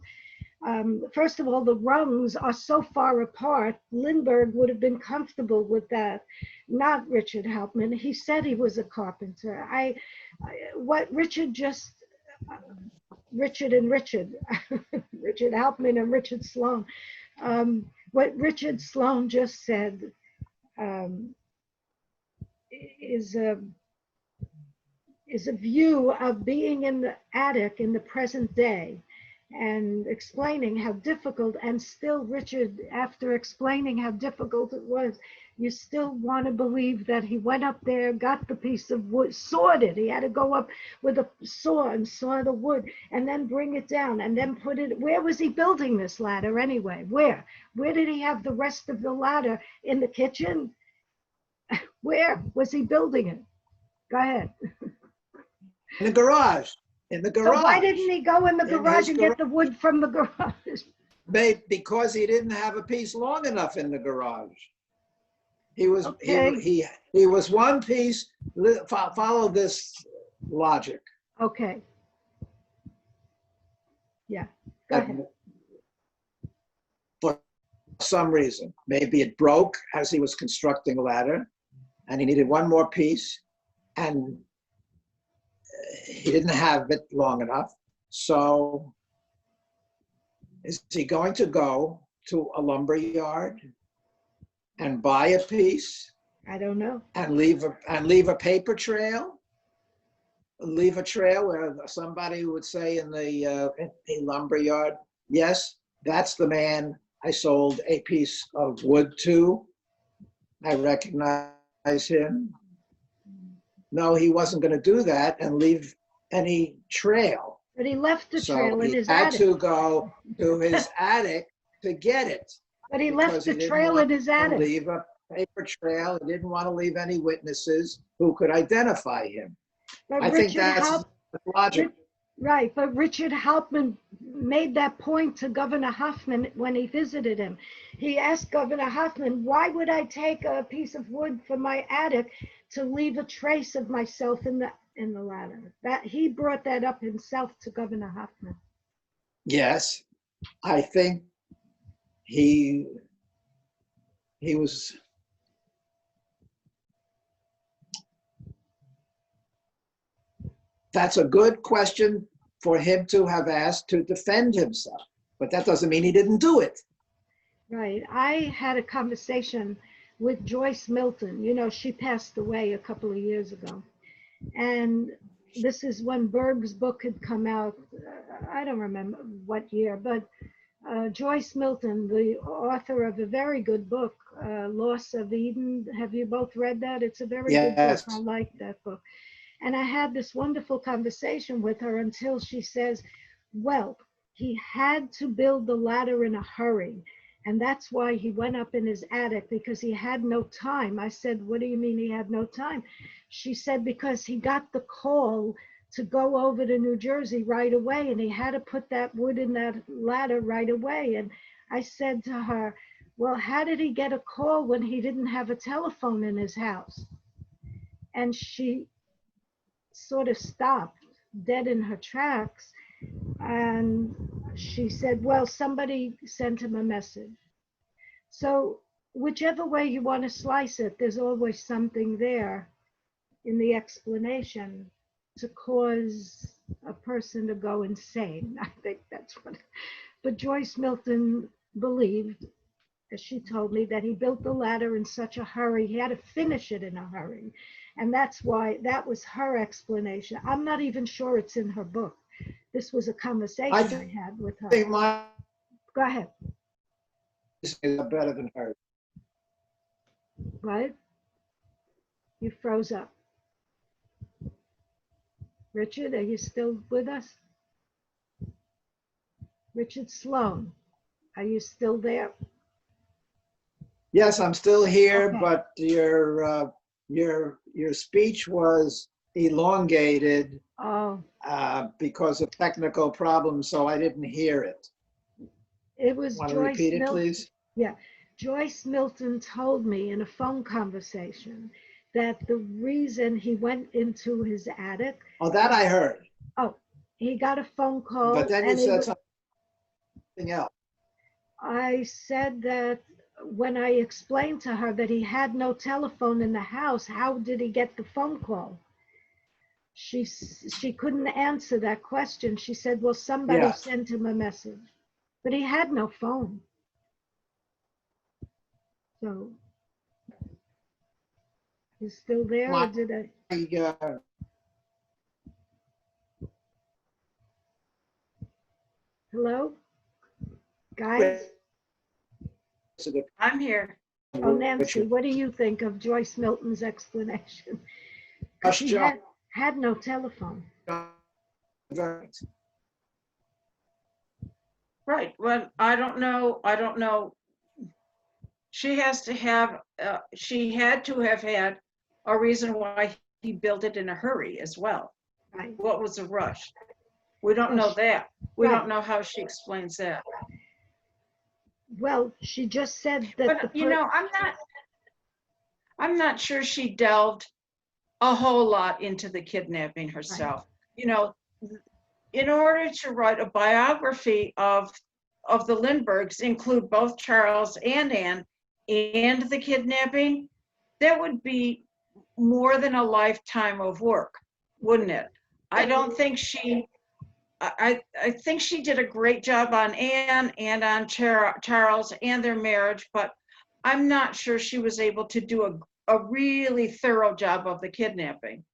S3: First of all, the rungs are so far apart, Lindbergh would have been comfortable with that, not Richard Hauptmann. He said he was a carpenter. What Richard just, Richard Hauptmann and Richard Sloan, what Richard Sloan just said is a view of being in the attic in the present day and explaining how difficult, and still Richard, after explaining how difficult it was, you still want to believe that he went up there, got the piece of wood, sawed it. He had to go up with a saw and saw the wood and then bring it down and then put it. Where was he building this ladder anyway? Where? Where did he have the rest of the ladder? In the kitchen? Where was he building it? Go ahead.
S2: In the garage. In the garage.
S3: So why didn't he go in the
S2: In
S3: garage
S2: his
S3: and get the wood from the garage?
S2: Because he didn't have a piece long enough in the garage. He was
S3: Okay.
S2: he was one piece. Follow this logic.
S3: Okay. Yeah. Go ahead.
S2: For some reason, maybe it broke as he was constructing a ladder, and he needed one more piece, and he didn't have it long enough. So, is he going to go to a lumber yard and buy a piece
S3: I don't know.
S2: and leave a paper trail? Leave a trail where somebody would say in the lumber yard, yes, that's the man I sold a piece of wood to. I recognize him. No, he wasn't going to do that and leave any trail.
S3: But he left the
S2: So
S3: trail in
S2: he
S3: his
S2: had
S3: attic.
S2: to go to his attic to get it.
S3: But he
S2: because
S3: left the
S2: didn't
S3: trail
S2: want
S3: in his
S2: to
S3: attic.
S2: leave a paper trail. He didn't want to leave any witnesses who could identify him.
S3: But
S2: I think
S3: Richard
S2: that's
S3: Haupt-
S2: logic.
S3: Right, but Richard Hauptmann made that point to Governor Hoffman when he visited him. He asked Governor Hoffman, why would I take a piece of wood from my attic to leave a trace of myself in the ladder? That he brought that up himself to Governor Hoffman.
S2: Yes, I think he was. That's a good question for him to have asked to defend himself, but that doesn't mean he didn't do it.
S3: Right. I had a conversation with Joyce Milton. You know, she passed away a couple of years ago. And this is when Berg's book had come out. I don't remember what year, but Joyce Milton, the author of a very good book, Loss of Eden. Have you both read that? It's a very good book.
S2: Yes.
S3: I like that book. And I had this wonderful conversation with her until she says, well, he had to build the ladder in a hurry. And that's why he went up in his attic, because he had no time. I said, what do you mean he had no time? She said, because he got the call to go over to New Jersey right away, and he had to put that wood in that ladder right away. And I said to her, well, how did he get a call when he didn't have a telephone in his house? And she sort of stopped dead in her tracks. And she said, well, somebody sent him a message. So whichever way you want to slice it, there's always something there in the explanation to cause a person to go insane. I think that's what. But Joyce Milton believed, as she told me, that he built the ladder in such a hurry. He had to finish it in a hurry. And that's why that was her explanation. I'm not even sure it's in her book. This was a conversation I had with her.
S2: I think mine
S3: Go ahead.
S2: is better than hers.
S3: Right? You froze up. Richard, are you still with us? Richard Sloan, are you still there?
S2: Yes, I'm still here,
S3: Okay.
S2: but your speech was elongated
S3: Oh,
S2: because of technical problems, so I didn't hear it.
S3: it was
S2: Want to
S3: Joyce
S2: repeat it,
S3: Milton.
S2: please?
S3: Yeah, Joyce Milton told me in a phone conversation that the reason he went into his attic,
S2: Oh, that I heard,
S3: he got a phone call.
S2: but then you
S3: and
S2: said something else.
S3: I said that when I explained to her that he had no telephone in the house, how did he get the phone call? She couldn't answer that question. She said, well, somebody
S2: Yeah.
S3: sent him a message, but he had no phone. So, he's still there, or did I? Hello? Guys?
S1: I'm here.
S3: Oh, Nancy, what do you think of Joyce Milton's explanation? 'Cause
S2: Rush
S3: she had no telephone.
S1: Right, well, I don't know. She has to have, she had to have had a reason why he built it in a hurry as well.
S3: Right.
S1: What was the rush? We don't know that. We
S3: Right.
S1: don't know how she explains that.
S3: Well, she just said that
S1: But, you know, I'm not sure she delved a whole lot into the kidnapping herself. You know, in order to write a biography of the Lindberghs, include both Charles and Anne and the kidnapping, that would be more than a lifetime of work, wouldn't it? I don't think I think she did a great job on Anne and on Charles and their marriage, but I'm not sure she was able to do a really thorough job of the kidnapping.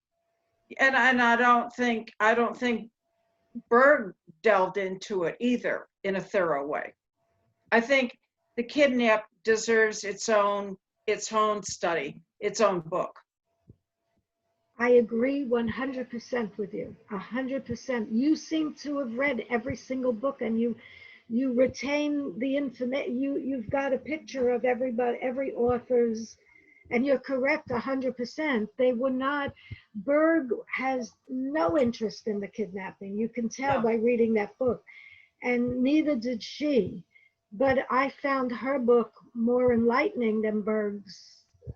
S1: And I don't think Berg delved into it either in a thorough way. I think the kidnap deserves its own study, its own book.
S3: I agree 100% with you, 100%. You seem to have read every single book, and you retain the information. You've got a picture of everybody, every author's, and you're correct 100%. They were not. Berg has no interest in the kidnapping. You can tell by reading that book, and neither did she. But I found her book more enlightening than Berg's.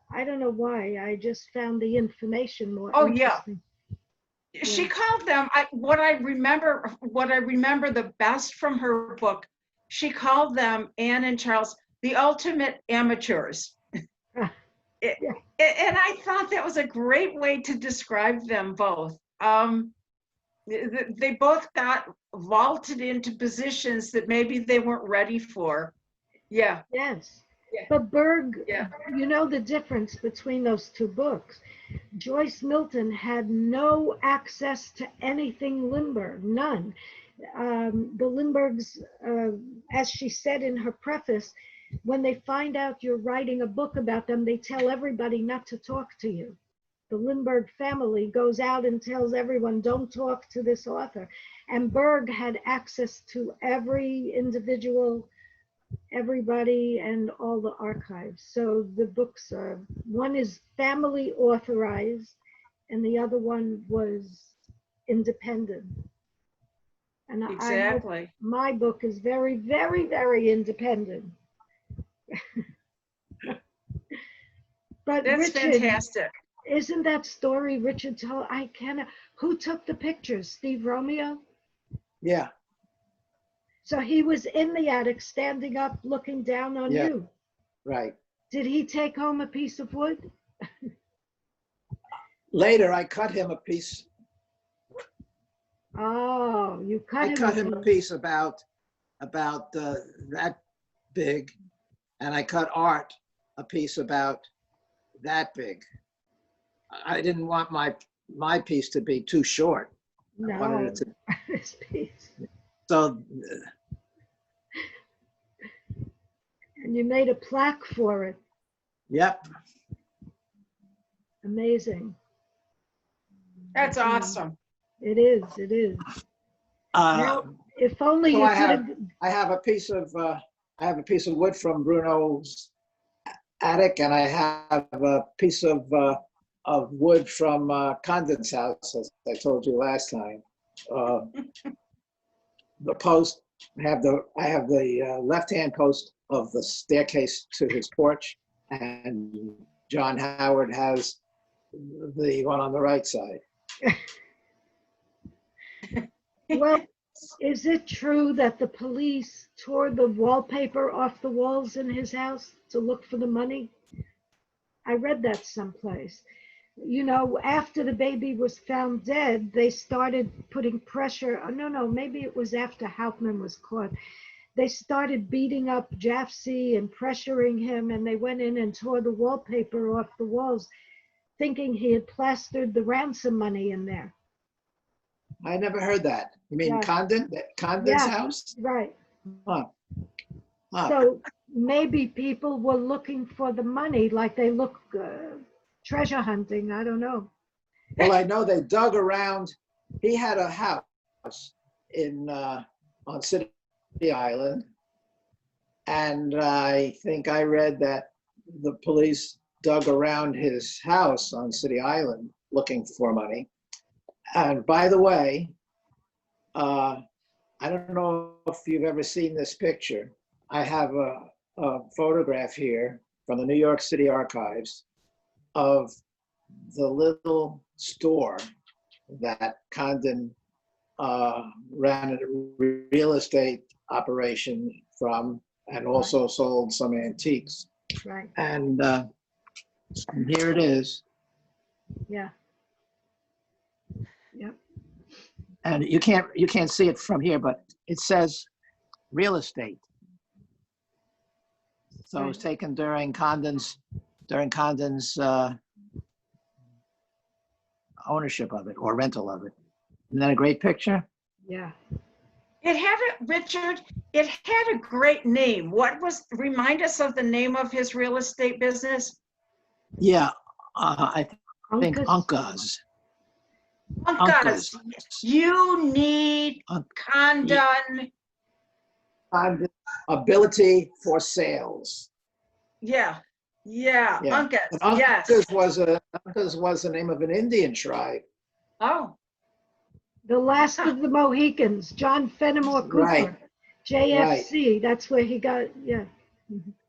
S3: I don't know why. I just found the information more interesting.
S1: She called them, what I remember the best from her book, she called them, Anne and Charles, the ultimate amateurs. And I thought that was a great way to describe them both. They both got vaulted into positions that maybe they weren't ready for. Yeah.
S3: Yes.
S1: Yeah.
S3: But Berg, you know the difference between those two books. Joyce Milton had no access to anything Lindbergh, none. The Lindberghs, as she said in her preface, when they find out you're writing a book about them, they tell everybody not to talk to you. The Lindbergh family goes out and tells everyone, don't talk to this author. And Berg had access to every individual, everybody, and all the archives. So the books are, one is family authorized and the other one was independent. And
S1: exactly.
S3: I hope my book is very, very, very independent. But
S1: that's
S3: Richard,
S1: fantastic.
S3: Isn't that story Richard told? I cannot. Who took the pictures? Steve Romeo?
S2: Yeah.
S3: So he was in the attic, standing up, looking down on you.
S2: Right.
S3: Did he take home a piece of wood?
S2: Later, I cut him a piece.
S3: Oh, you cut him.
S2: I cut him a piece about that big, and I cut Art a piece about that big. I didn't want my piece to be too short.
S3: No,
S2: I wanted it to.
S3: this piece.
S2: So.
S3: And you made a plaque for it.
S2: Yep.
S3: Amazing.
S1: That's awesome.
S3: It is. It is. Now, if only
S2: so
S3: you
S2: I
S3: could
S2: have. I have a piece of wood from Bruno's attic, and I have a piece of wood from Condon's house, as I told you last time. The post. I have the left-hand post of the staircase to his porch, and John Howard has the one on the right side.
S3: Well, is it true that the police tore the wallpaper off the walls in his house to look for the money? I read that someplace. You know, after the baby was found dead, they started putting pressure. No, maybe it was after Hauptmann was caught. They started beating up Jafsie and pressuring him, and they went in and tore the wallpaper off the walls, thinking he had plastered the ransom money in there.
S2: I never heard that. You mean
S3: Yeah.
S2: Condon's
S3: Yeah.
S2: house?
S3: Right.
S2: Huh. Huh.
S3: So maybe people were looking for the money like they look treasure hunting. I don't know.
S2: Well, I know they dug around. He had a house in on City Island, and I think I read that the police dug around his house on City Island looking for money. And by the way, I don't know if you've ever seen this picture. I have a photograph here from the New York City Archives of the little store that Condon ran a real estate operation from, and also sold some antiques.
S3: Right.
S2: And here it is.
S3: Yeah. Yep.
S2: And you can't see it from here, but it says real estate. So it was taken during Condon's ownership of it or rental of it. Isn't that a great picture?
S3: Yeah.
S1: It had Richard, it had a great name. Remind us of the name of his real estate business?
S2: Yeah, I think
S3: Uncas.
S1: Uncas. You need Condon.
S2: Condon ability for sales.
S1: Yeah. Uncas.
S2: And
S1: Yes.
S2: Uncas was the name of an Indian tribe.
S1: Oh.
S3: The last of the Mohicans, John Fenimore Cooper,
S2: Right.
S3: JFC. That's where he got. Yeah.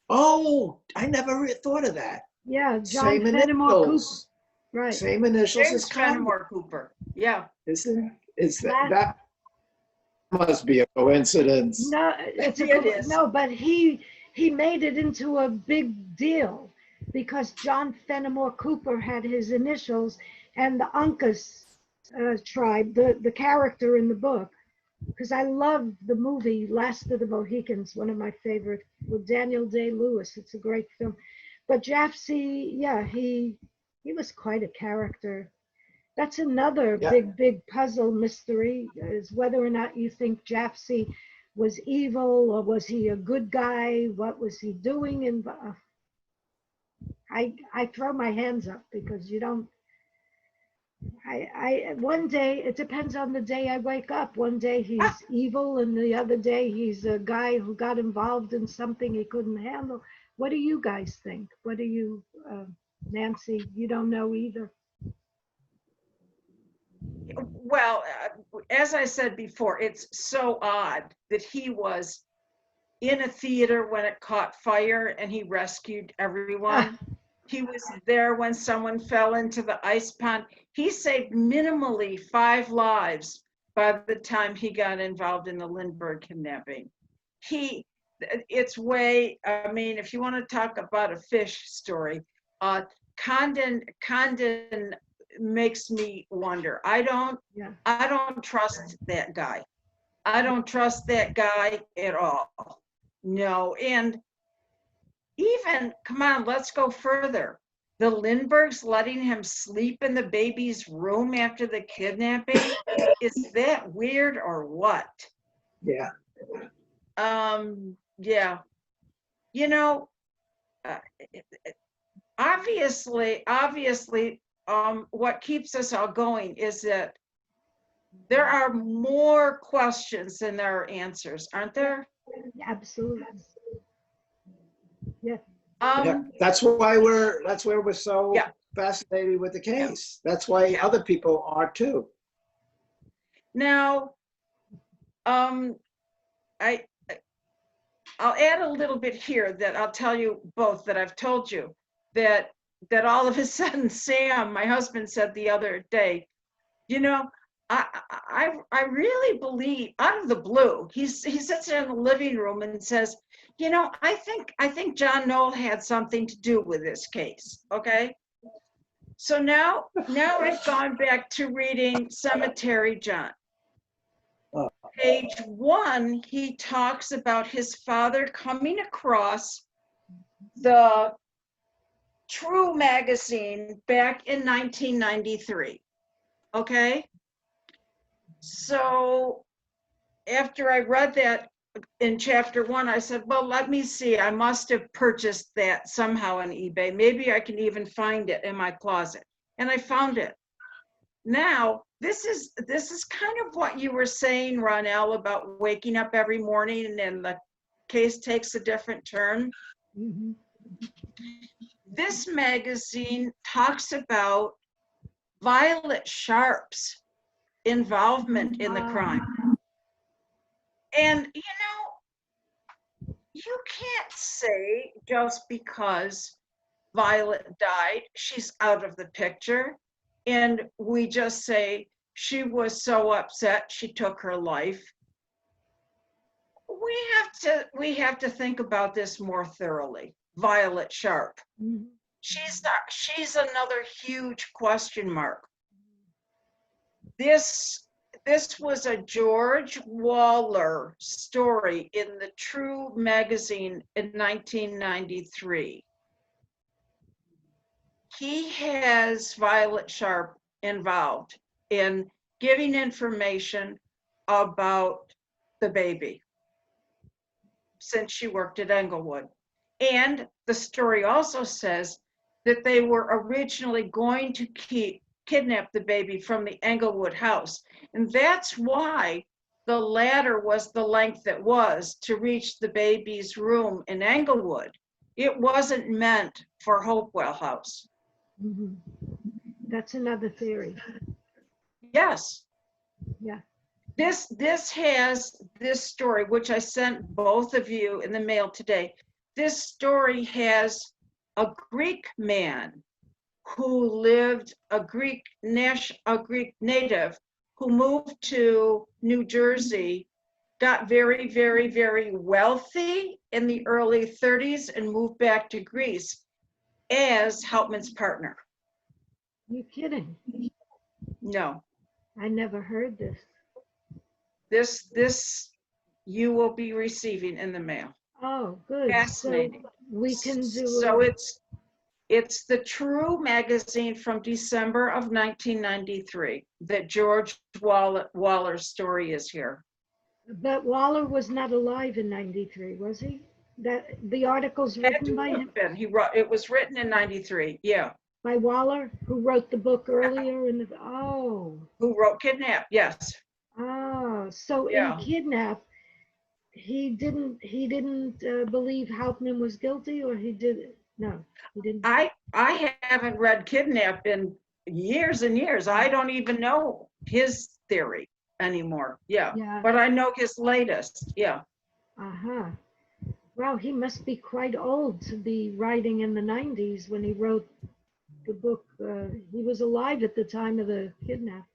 S2: Oh, I never thought of that.
S3: Yeah, John
S2: Same
S3: Fenimore Cooper.
S2: initials.
S3: Right.
S2: Same initials
S1: James
S2: as Condon.
S1: Fenimore Cooper. Yeah.
S2: Is that must be a coincidence.
S3: No, it's a
S1: It is.
S3: no, but he made it into a big deal because John Fenimore Cooper had his initials, and the Uncas tribe, the character in the book, because I love the movie Last of the Mohicans, one of my favorite, with Daniel Day-Lewis. It's a great film. But Jafsie, yeah, he was quite a character. That's another big puzzle mystery, is whether or not you think Jafsie was evil or was he a good guy? What was he doing? And I throw my hands up because you don't. One day, it depends on the day I wake up. One day he's evil, and the other day he's a guy who got involved in something he couldn't handle. What do you guys think? What do you, Nancy? You don't know either.
S1: Well, as I said before, it's so odd that he was in a theater when it caught fire and he rescued everyone. He was there when someone fell into the ice pond. He saved minimally 5 lives by the time he got involved in the Lindbergh kidnapping. It's way, I mean, if you want to talk about a fish story, Condon makes me wonder. I don't trust that guy. I don't trust that guy at all. No, and even, come on, let's go further. The Lindberghs letting him sleep in the baby's room after the kidnapping, is that weird or what?
S2: Yeah.
S1: Yeah. You know, obviously, what keeps us all going is that there are more questions than there are answers, aren't there?
S3: Absolutely. Yeah.
S2: That's why we're so fascinated with the case. That's why other people are too.
S1: Now, I'll add a little bit here that I'll tell you both that I've told you that all of a sudden Sam, my husband, said the other day, you know, I really believe, out of the blue, he sits there in the living room and says, you know, I think John Knoll had something to do with this case. Okay. So now I've gone back to reading Cemetery John. Page 1, he talks about his father coming across the True magazine back in 1993. Okay. So after I read that, in chapter 1, I said, well, let me see. I must have purchased that somehow on eBay. Maybe I can even find it in my closet. And I found it. Now, this is kind of what you were saying, Ronelle, about waking up every morning and then the case takes a different turn.
S3: Mhm.
S1: This magazine talks about Violet Sharp's involvement in the crime. And, you can't say just because Violet died, she's out of the picture. And we just say she was so upset she took her life. We have to think about this more thoroughly. Violet Sharp.
S3: Mhm.
S1: She's another huge question mark. This was a George Waller story in the True magazine in 1993. He has Violet Sharp involved in giving information about the baby since she worked at Englewood. And the story also says that they were originally going to kidnap the baby from the Englewood house. And that's why the ladder was the length it was to reach the baby's room in Englewood. It wasn't meant for Hopewell House.
S3: Mhm. That's another theory.
S1: Yes.
S3: Yeah.
S1: This has this story, which I sent both of you in the mail today. This story has a Greek man who lived, a Greek native who moved to New Jersey, got very, very, very wealthy in the early 30s and moved back to Greece as Hauptmann's partner.
S3: You kidding?
S1: No,
S3: I never heard this.
S1: this you will be receiving in the mail.
S3: Oh, good.
S1: Fascinating.
S3: So we can do
S1: So it's the True magazine from December of 1993 that George Waller's story is here.
S3: But Waller was not alive in 93, was he? That the article's
S1: Had
S3: written
S1: to
S3: by him,
S1: have been. It was written in 93. Yeah.
S3: by Waller, who wrote the book earlier in the, oh,
S1: Who wrote Kidnap? Yes.
S3: so in
S1: Yeah.
S3: Kidnap, he didn't believe Hauptmann was guilty, or he did? No, he didn't.
S1: I haven't read Kidnap in years and years. I don't even know his theory anymore. Yeah.
S3: Yeah.
S1: But I know his latest. Yeah.
S3: Uh-huh. Wow, he must be quite old to be writing in the 90s when he wrote the book. He was alive at the time of the kidnap.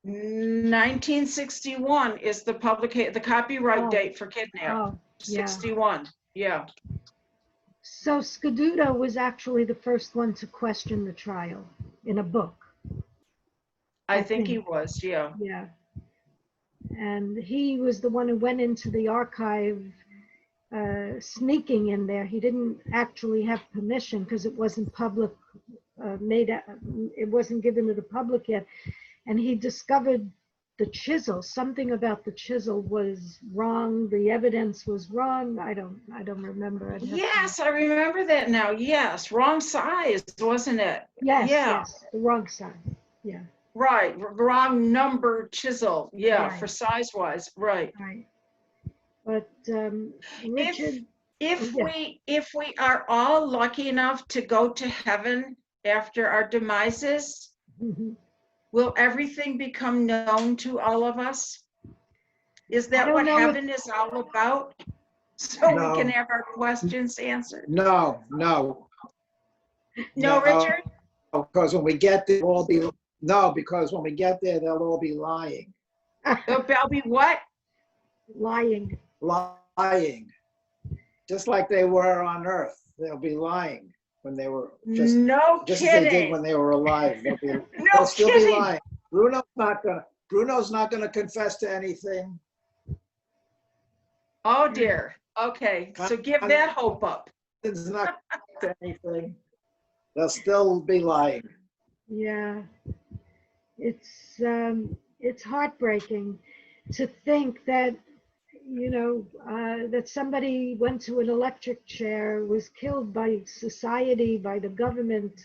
S1: 1961 is the copyright
S3: Oh.
S1: date for Kidnap.
S3: Oh, yeah.
S1: 61. Yeah.
S3: So Scaduto was actually the first one to question the trial in a book.
S1: I think he was. Yeah.
S3: Yeah. And he was the one who went into the archive sneaking in there. He didn't actually have permission because it wasn't public, it wasn't given to the public yet. And he discovered the chisel. Something about the chisel was wrong. The evidence was wrong. I don't remember.
S1: Yes, I remember that now. Yes, wrong size, wasn't it?
S3: Yes,
S1: Yeah.
S3: yes, the wrong side. Yeah.
S1: Right, wrong number chisel. Yeah,
S3: Right.
S1: for size wise. Right.
S3: Right. But Richard,
S1: If
S3: yeah.
S1: if we are all lucky enough to go to heaven after our demises,
S3: Mhm.
S1: will everything become known to all of us? Is
S3: I
S1: that
S3: don't
S1: what
S3: know
S1: heaven is all about? So
S2: No.
S1: we can have our questions answered.
S2: No,
S1: No,
S2: no,
S1: Richard?
S2: because when we get there, because when we get there, they'll all be lying.
S1: They'll be what?
S3: Lying.
S2: Lying. Just like they were on Earth. They'll be lying when they were just
S1: No
S2: as they did
S1: kidding.
S2: when they were alive.
S1: No
S2: They'll still be
S1: kidding.
S2: lying. Bruno's not gonna confess to anything.
S1: Oh dear. Okay, so give that hope up.
S2: It's not to anything. They'll still be lying.
S3: Yeah. It's heartbreaking to think that that somebody went to an electric chair, was killed by society, by the government,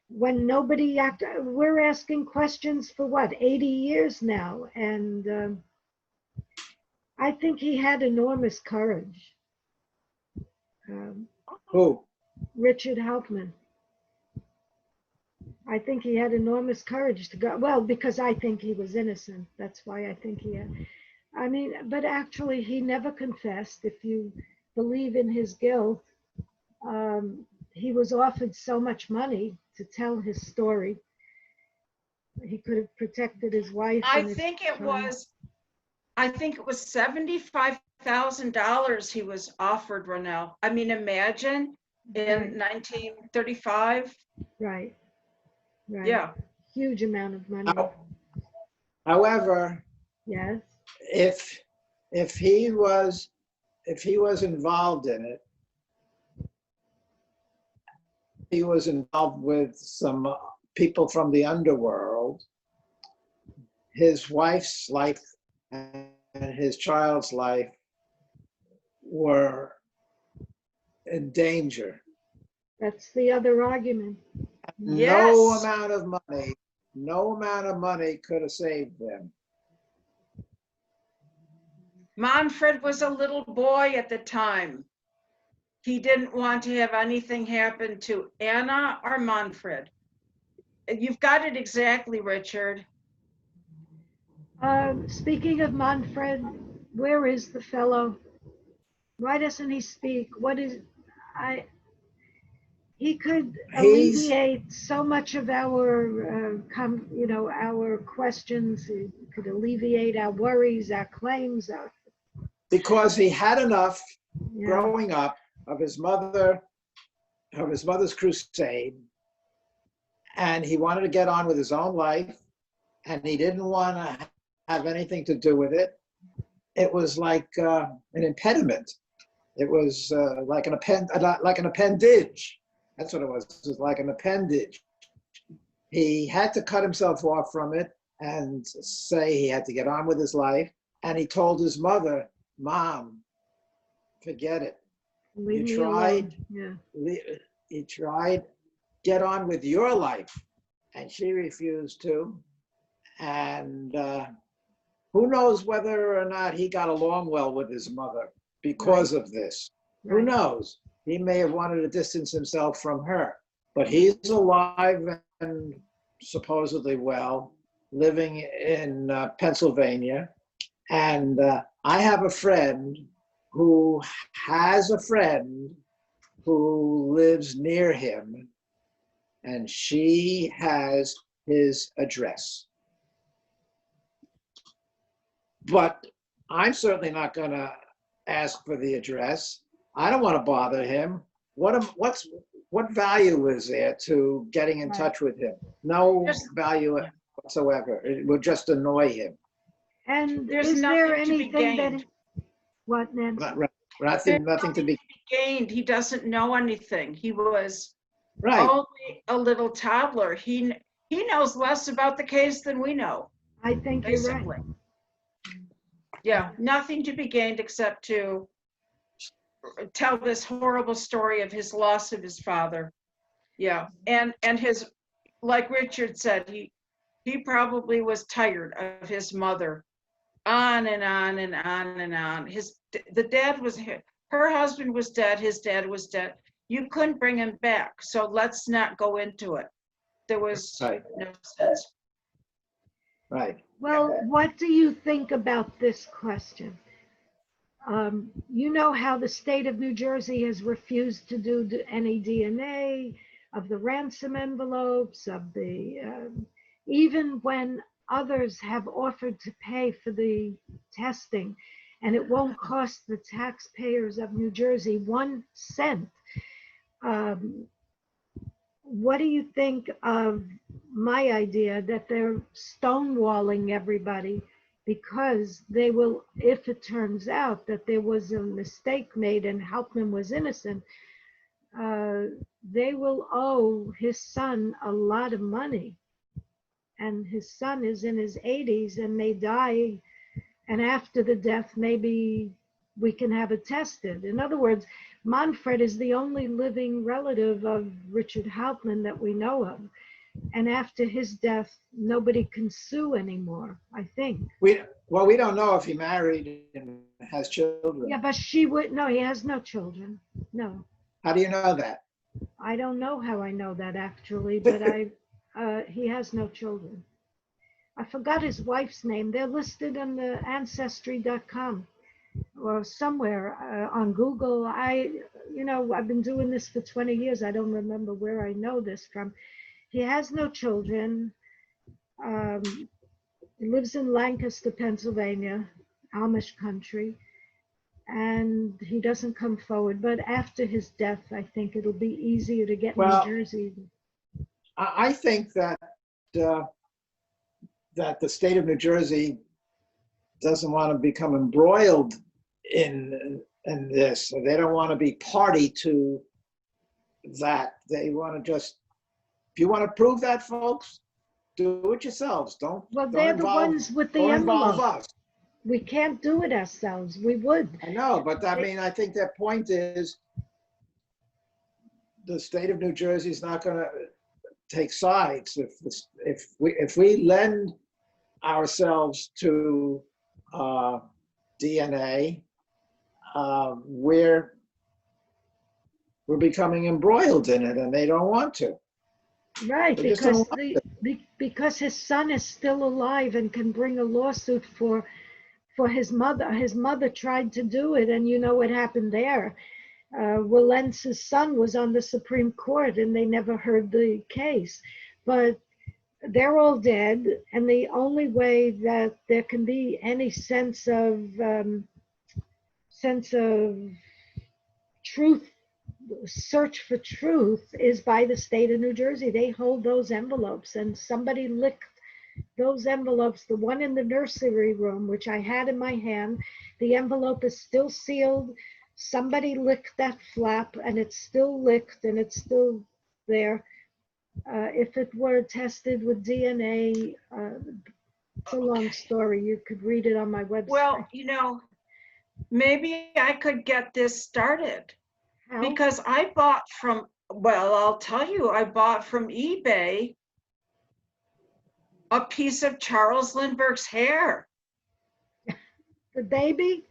S3: when nobody we're asking questions for what, 80 years now. And I think he had enormous courage.
S2: Who?
S3: Richard Hauptmann. I think he had enormous courage to go, well, because I think he was innocent. That's why I think he had. I mean, but actually he never confessed. If you believe in his guilt, he was offered so much money to tell his story. He could have protected his wife.
S1: I think it was $75,000 he was offered, Ronell. I mean, imagine in 1935.
S3: Right. Right.
S1: Yeah.
S3: Huge amount of money.
S2: However,
S3: yes.
S2: If he was involved in it, he was involved with some people from the underworld. His wife's life and his child's life were in danger.
S3: That's the other argument.
S1: Yes.
S2: No amount of money could have saved them.
S1: Manfred was a little boy at the time. He didn't want to have anything happen to Anna or Manfred. You've got it exactly, Richard.
S3: Speaking of Manfred, where is the fellow? Why doesn't he speak? He could alleviate so much of our, our questions. He could alleviate our worries, our claims.
S2: Because he had enough growing up of his mother's crusade, and he wanted to get on with his own life, and he didn't want to have anything to do with it. It was like an impediment. It was like an appendage. That's what it was. It was like an appendage. He had to cut himself off from it and say he had to get on with his life. And he told his mother, "Mom, forget it. You tried, get on with your life." And she refused to. And who knows whether or not he got along well with his mother because of this. Who knows? He may have wanted to distance himself from her. But he's alive and supposedly well, living in Pennsylvania. And I have a friend who has a friend who lives near him, and she has his address. But I'm certainly not going to ask for the address. I don't want to bother him. What value is there to getting in touch with him? No value whatsoever. It will just annoy him.
S3: And
S1: there's
S3: is
S1: nothing
S3: there
S1: to
S3: anything
S1: be gained.
S3: What, Nancy?
S2: Nothing to be
S1: gained. He doesn't know anything. He was
S2: right.
S1: Only a little toddler. He knows less about the case than we know.
S3: I think
S1: basically.
S3: You're right.
S1: Yeah, nothing to be gained except to tell this horrible story of his loss of his father. Yeah, and his, like Richard said, he probably was tired of his mother. On and on and on and on. The dad was, her husband was dead, his dad was dead. You couldn't bring him back, so let's not go into it. There was no sense.
S2: Right.
S3: Well, what do you think about this question? You know how the state of New Jersey has refused to do any DNA of the ransom envelopes, of the, even when others have offered to pay for the testing, and it won't cost the taxpayers of New Jersey 1 cent. What do you think of my idea that they're stonewalling everybody because they will, if it turns out that there was a mistake made and Hauptmann was innocent, they will owe his son a lot of money. And his son is in his 80s and may die And after the death, maybe we can have it tested. In other words, Manfred is the only living relative of Richard Hauptmann that we know of. And after his death, nobody can sue anymore, I think.
S2: Well, we don't know if he married and has children.
S3: Yeah, but she would, no, he has no children. No,
S2: How do you know that?
S3: I don't know how I know that actually, but he has no children. I forgot his wife's name. They're listed on the ancestry.com or somewhere on Google. I've been doing this for 20 years. I don't remember where I know this from. He has no children. He lives in Lancaster, Pennsylvania, Amish country, and he doesn't come forward. But after his death, I think it'll be easier to get
S2: Well,
S3: New Jersey.
S2: I think that that the state of New Jersey doesn't want to become embroiled in this. They don't want to be party to that. They want to just, if you want to prove that, folks, do it yourselves.
S3: Well, they're the ones with the
S2: don't involve
S3: envelope.
S2: us.
S3: We can't do it ourselves. We would.
S2: I know, but I mean, I think their point is the state of New Jersey is not going to take sides. If we lend ourselves to DNA, we're becoming embroiled in it, and they don't want to.
S3: Right,
S2: They just don't want
S3: because his son is still alive and can bring a lawsuit for his mother. His mother tried to do it, and you know what happened there. Walentz's son was on the Supreme Court, and they never heard the case. But they're all dead, and the only way that there can be any sense of truth, search for truth, is by the state of New Jersey. They hold those envelopes, and somebody licked those envelopes. The one in the nursery room, which I had in my hand, the envelope is still sealed. Somebody licked that flap, and it's still licked, and it's still there. If it were tested with DNA, it's a long story. You could read it on my website.
S1: Well, maybe I could get this started.
S3: How?
S1: Because I bought from, I'll tell you, I bought from eBay a piece of Charles Lindbergh's hair.
S3: The baby?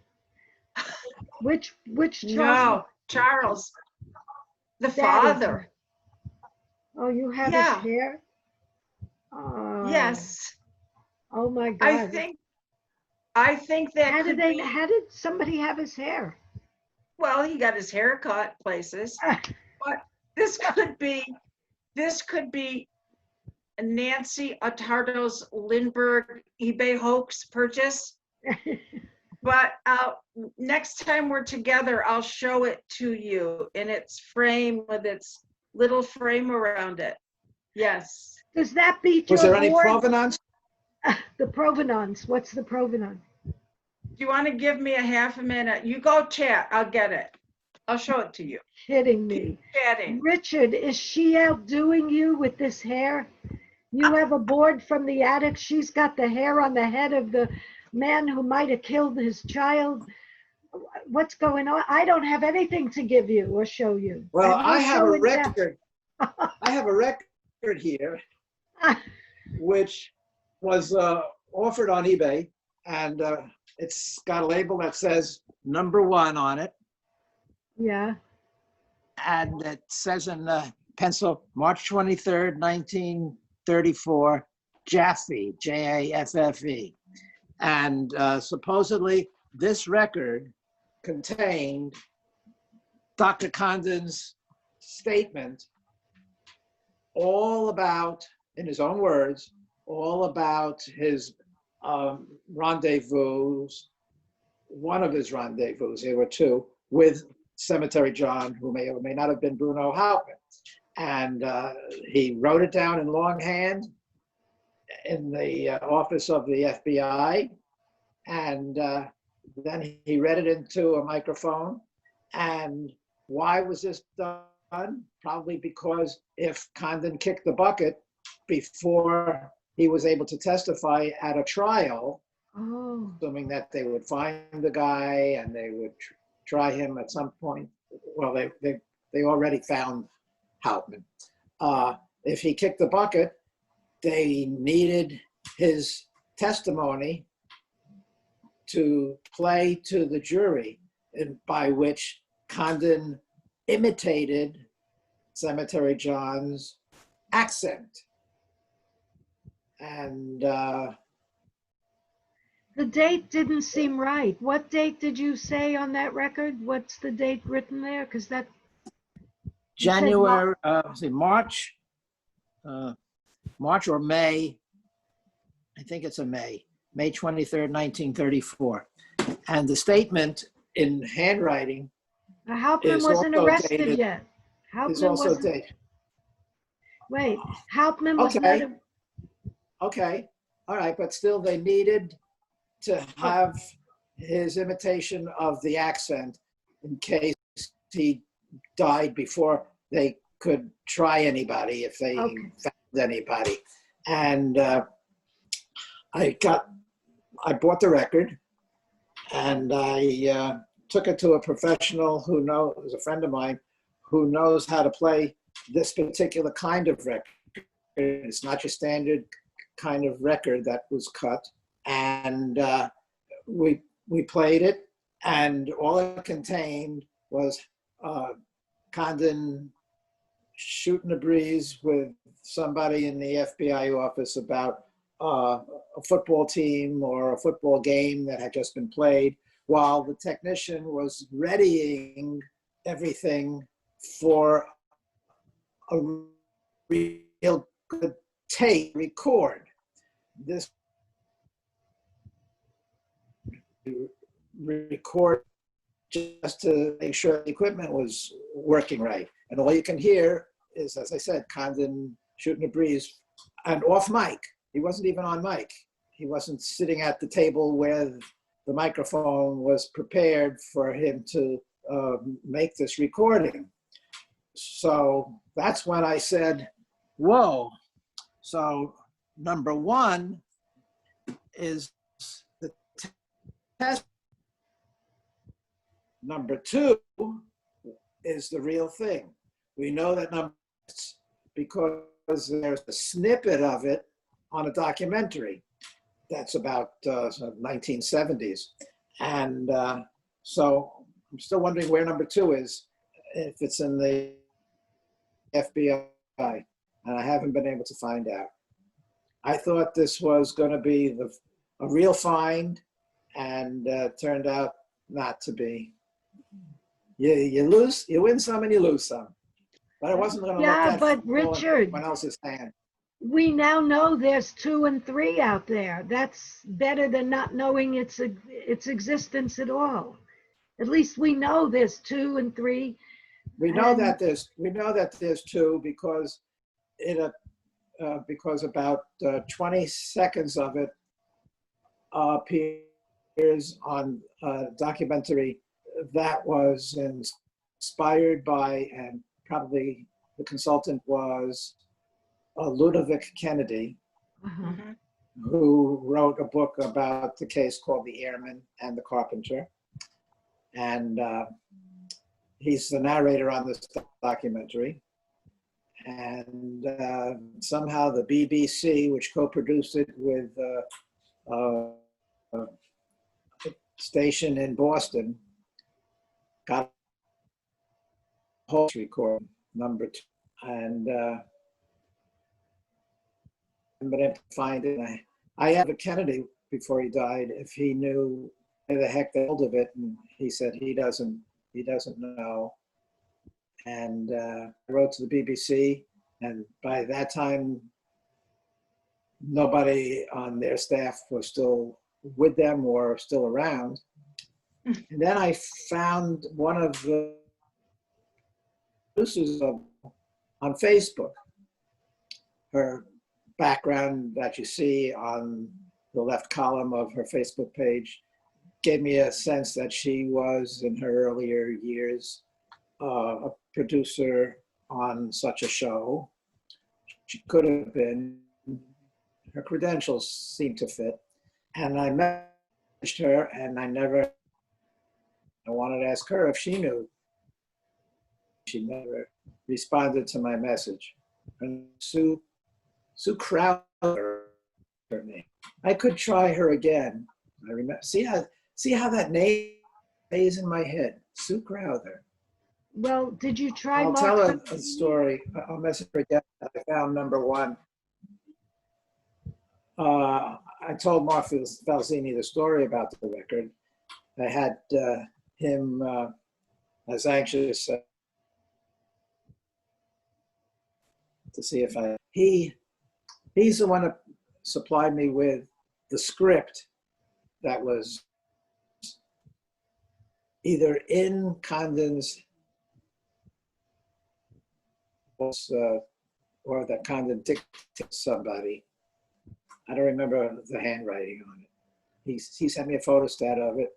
S3: Which Charles?
S1: No, Charles, the
S3: Daddy.
S1: father.
S3: Oh, you have
S1: Yeah.
S3: his hair? Oh.
S1: Yes,
S3: Oh my God.
S1: I think that
S3: How
S1: could
S3: did
S1: be,
S3: how did somebody have his hair?
S1: well, he got his hair cut places, but this could be Nancy Attardo's Lindbergh eBay hoax purchase. But next time we're together, I'll show it to you in its frame with its little frame around it. Yes.
S3: Does that beat
S2: Was
S3: your
S2: there any
S3: board?
S2: provenance?
S3: The provenance. What's the provenance?
S1: Do you want to give me a half a minute? You go chat. I'll get it. I'll show it to you.
S3: Kidding me.
S1: Chatting.
S3: Richard, is she outdoing you with this hair? You have a board from the attic. She's got the hair on the head of the man who might have killed his child. What's going on? I don't have anything to give you or show you.
S2: Well, I have a
S3: show in depth.
S2: record. I have a record here, which was offered on eBay, and it's got a label that says #1 on it,
S3: Yeah.
S2: and it says in pencil, March 23rd, 1934, Jaffe, Jaffe. And supposedly this record contained Dr. Condon's statement all about, in his own words, all about his rendezvous, one of his rendezvous, there were two, with Cemetery John, who may or may not have been Bruno Hauptmann. And he wrote it down in longhand in the office of the FBI. And then he read it into a microphone. And why was this done? Probably because if Condon kicked the bucket before he was able to testify at a trial,
S3: Oh,
S2: assuming that they would find the guy and they would try him at some point. Well, they already found Hauptmann. If he kicked the bucket, they needed his testimony to play to the jury, and by which Condon imitated Cemetery John's accent. And
S3: the date didn't seem right. What date did you say on that record? What's the date written there? Because that you said
S2: January, March, March or May, I think it's a May 23rd, 1934. And the statement in handwriting
S3: Hauptmann
S2: is
S3: wasn't
S2: also
S3: arrested
S2: dated.
S3: yet.
S2: Is
S3: Hauptmann
S2: also
S3: wasn't.
S2: dated.
S3: Wait, Hauptmann was not.
S2: Okay. Okay, all right, but still they needed to have his imitation of the accent in case he died before they could try anybody, if they
S3: Okay.
S2: found anybody. And I bought the record and I took it to a professional who knows, a friend of mine, who knows how to play this particular kind of record. It's not your standard kind of record that was cut. And we played it, and all it contained was Condon shooting a breeze with somebody in the FBI office about a football team or a football game that had just been played, while the technician was readying everything for a real good tape record. This record just to make sure the equipment was working right. And all you can hear is, as I said, Condon shooting a breeze and off mic. He wasn't even on mic. He wasn't sitting at the table where the microphone was prepared for him to make this recording. So that's when I said, whoa. So number one is the test. Number two is the real thing. We know that number because there's a snippet of it on a documentary that's about 1970s. And so I'm still wondering where number two is, if it's in the FBI, and I haven't been able to find out. I thought this was going to be a real find, and turned out not to be. You lose, you win some and you lose some. But I wasn't going to
S3: Yeah,
S2: let that
S3: but
S2: fall in
S3: Richard,
S2: anyone else's hand.
S3: we now know there's 2 and 3 out there. That's better than not knowing its existence at all. At least we know there's 2 and 3.
S2: We know
S3: And-
S2: that there's two because because about 20 seconds of it appears on a documentary that was inspired by, and probably the consultant was Ludovic Kennedy,
S3: Uh-huh.
S2: who wrote a book about the case called The Airman and the Carpenter. And he's the narrator on this documentary. And somehow the BBC, which co-produced it with a station in Boston, got a whole recording, number 2. And I've been able to find it. I asked Kennedy before he died if he knew where the heck they hold of it, and he said he doesn't know. And I wrote to the BBC, and by that time, nobody on their staff was still with them or still around. And then I found one of the producers on Facebook. Her background that you see on the left column of her Facebook page gave me a sense that she was, in her earlier years, a producer on such a show. She could have been. Her credentials seem to fit. And I messaged her, and I wanted to ask her if she knew. She never responded to my message. And Sue Crowder, her name. I could try her again. I remember. See how that name stays in my head. Sue Crowder.
S3: Well, did you try
S2: I'll
S3: Mark?
S2: tell a story. I'll message her again. I found number one. I told Mark Falzini the story about the record. I had him as anxious to see if he's the one that supplied me with the script that was either in Condon's or that Condon dictated to somebody. I don't remember the handwriting on it. He sent me a photostat of it,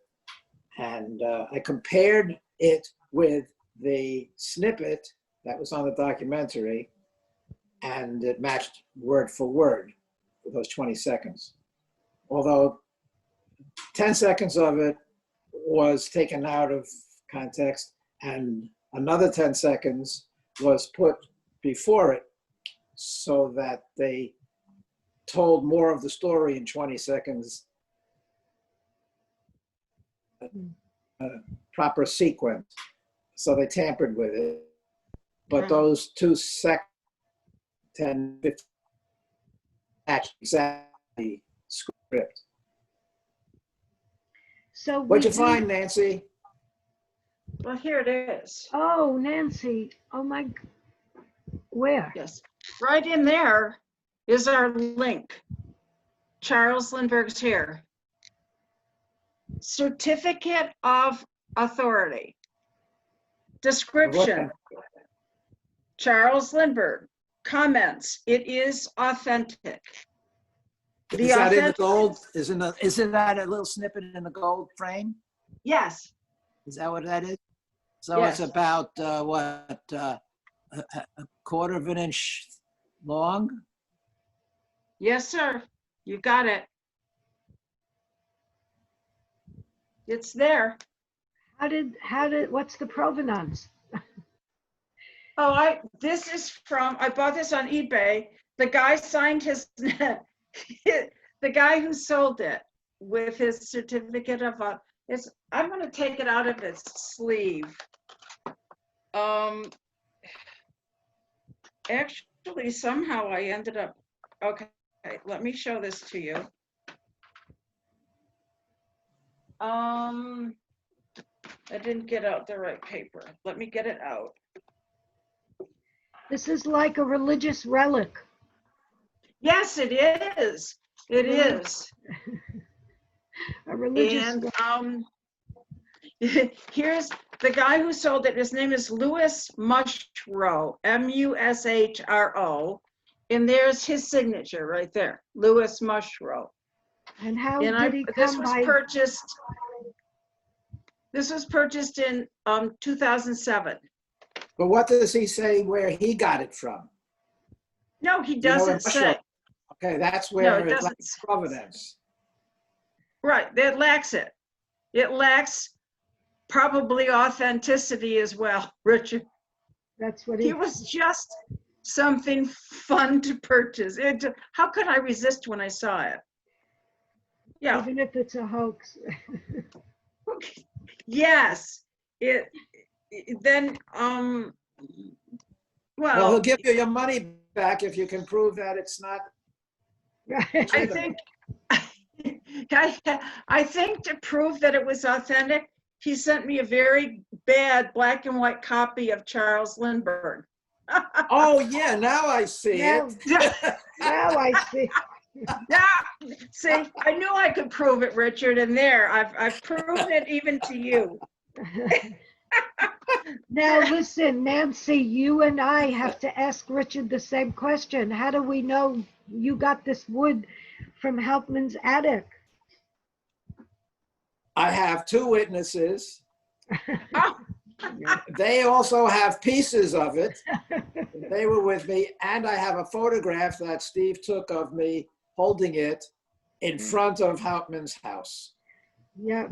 S2: and I compared it with the snippet that was on the documentary, and it matched word for word for those 20 seconds. Although 10 seconds of it was taken out of context, and another 10 seconds was put before it so that they told more of the story in 20 seconds, proper sequence. So they tampered with it. But those 2 seconds, 10, 15, actually exactly script.
S3: So
S2: What'd you find, Nancy?
S1: Well, here it is.
S3: Oh, Nancy. Oh my. Where?
S1: Yes. Right in there is our link. Charles Lindbergh's here. Certificate of Authority. Description. Charles Lindbergh. Comments. It is authentic.
S2: Is that in the gold? Isn't that a little snippet in the gold frame?
S1: Yes.
S2: Is that what that is? So
S1: Yes.
S2: It's about a quarter of an inch long?
S1: Yes, sir. You got it. It's there.
S3: What's the provenance?
S1: Oh, I bought this on eBay. The guy signed the guy who sold it with his certificate of, I'm going to take it out of its sleeve. Actually, somehow I ended up, okay, let me show this to you. I didn't get out the right paper. Let me get it out.
S3: This is like a religious relic.
S1: Yes, it is. It is.
S3: A religious.
S1: And here's the guy who sold it. His name is Louis Mushrow, Mushro, and there's his signature right there, Louis Mushrow.
S3: And how did he come by?
S1: This was purchased in 2007.
S2: But what does he say where he got it from?
S1: No, he doesn't say.
S2: Okay, that's where
S1: it
S2: it
S1: doesn't.
S2: lacks provenance.
S1: Right, that lacks it. It lacks probably authenticity as well, Richard.
S3: That's what
S1: It was just something fun to purchase. How could I resist when I saw it? Yeah.
S3: Even if it's a hoax.
S1: Okay. Yes. Then
S2: Well, he'll give you your money back if you can prove that it's not.
S1: I think to prove that it was authentic, he sent me a very bad black and white copy of Charles Lindbergh.
S2: Oh yeah, now I see it.
S3: Now I see.
S1: Yeah, see, I knew I could prove it, Richard, and there, I've proven it even to you.
S3: Now listen, Nancy, you and I have to ask Richard the same question. How do we know you got this wood from Hauptmann's attic?
S2: I have 2 witnesses. They also have pieces of it. They were with me, and I have a photograph that Steve took of me holding it in front of Hauptmann's house.
S3: Yeah.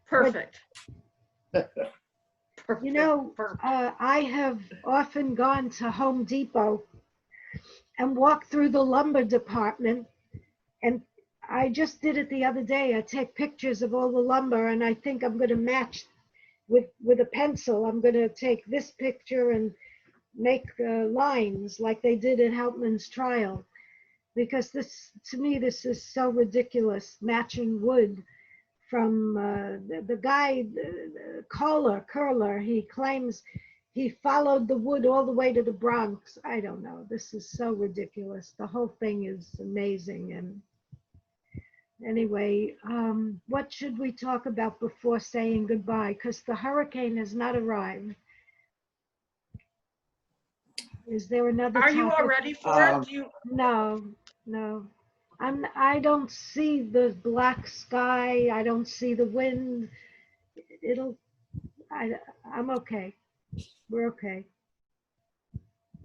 S1: Perfect.
S3: You know,
S1: Perfect.
S3: I have often gone to Home Depot and walked through the lumber department, and I just did it the other day. I take pictures of all the lumber, and I think I'm going to match with a pencil. I'm going to take this picture and make lines like they did at Hauptmann's trial, because this, to me, this is so ridiculous, matching wood from the guy, Curler, he claims he followed the wood all the way to the Bronx. I don't know. This is so ridiculous. The whole thing is amazing. And anyway, what should we talk about before saying goodbye? Because the hurricane has not arrived. Is there another
S1: Are you all
S3: topic?
S1: ready for it?
S3: No, no. I don't see the black sky. I don't see the wind. I'm okay. We're okay.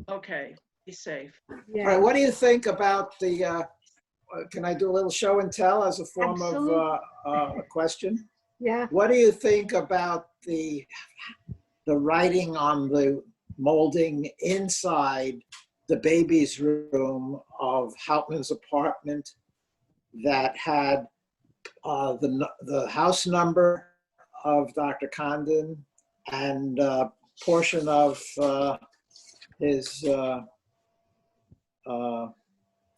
S1: Okay, be safe.
S2: All right,
S3: Yeah.
S2: what do you think about the, can I do a little show and tell as a form
S3: Absolutely.
S2: of a question?
S3: Yeah.
S2: What do you think about the writing on the molding inside the baby's room of Hauptmann's apartment that had the house number of Dr. Condon and a portion of his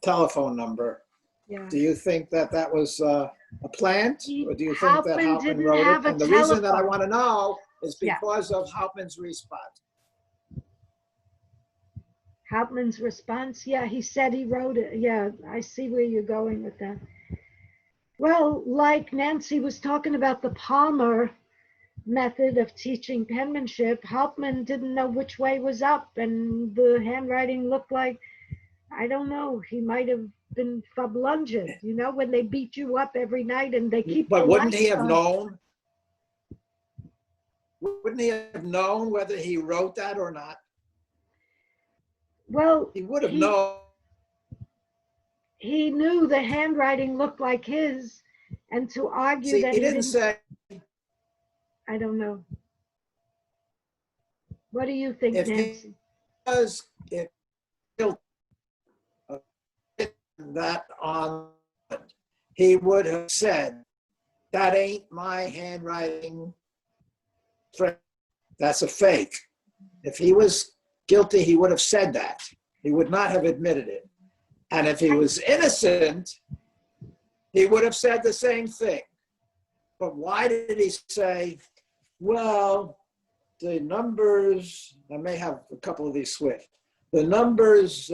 S2: telephone number?
S3: Yeah.
S2: Do you think that that was a plant, or do you think that
S3: Hauptmann
S2: Hauptmann
S3: didn't
S2: wrote
S3: have
S2: it?
S3: a
S2: And the reason that I
S3: telephone.
S2: want to know is
S3: Yeah.
S2: because of Hauptmann's response.
S3: Hauptmann's response? Yeah, he said he wrote it. Yeah, I see where you're going with that. Well, like Nancy was talking about the Palmer method of teaching penmanship, Hauptmann didn't know which way was up, and the handwriting looked like, I don't know, he might have been fablunged, you know, when they beat you up every night and they keep the
S2: But wouldn't he
S3: lights
S2: have
S3: on.
S2: known? Wouldn't he have known whether he wrote that or not?
S3: Well,
S2: He would have known.
S3: he knew the handwriting looked like his, and to argue
S2: See,
S3: that
S2: he didn't say,
S3: I don't know. What do you think,
S2: if
S3: Nancy?
S2: he was guilty of that on, he would have said, that ain't my handwriting. That's a fake. If he was guilty, he would have said that. He would not have admitted it. And if he was innocent, he would have said the same thing. But why did he say, well, the numbers, I may have a couple of these switched. The numbers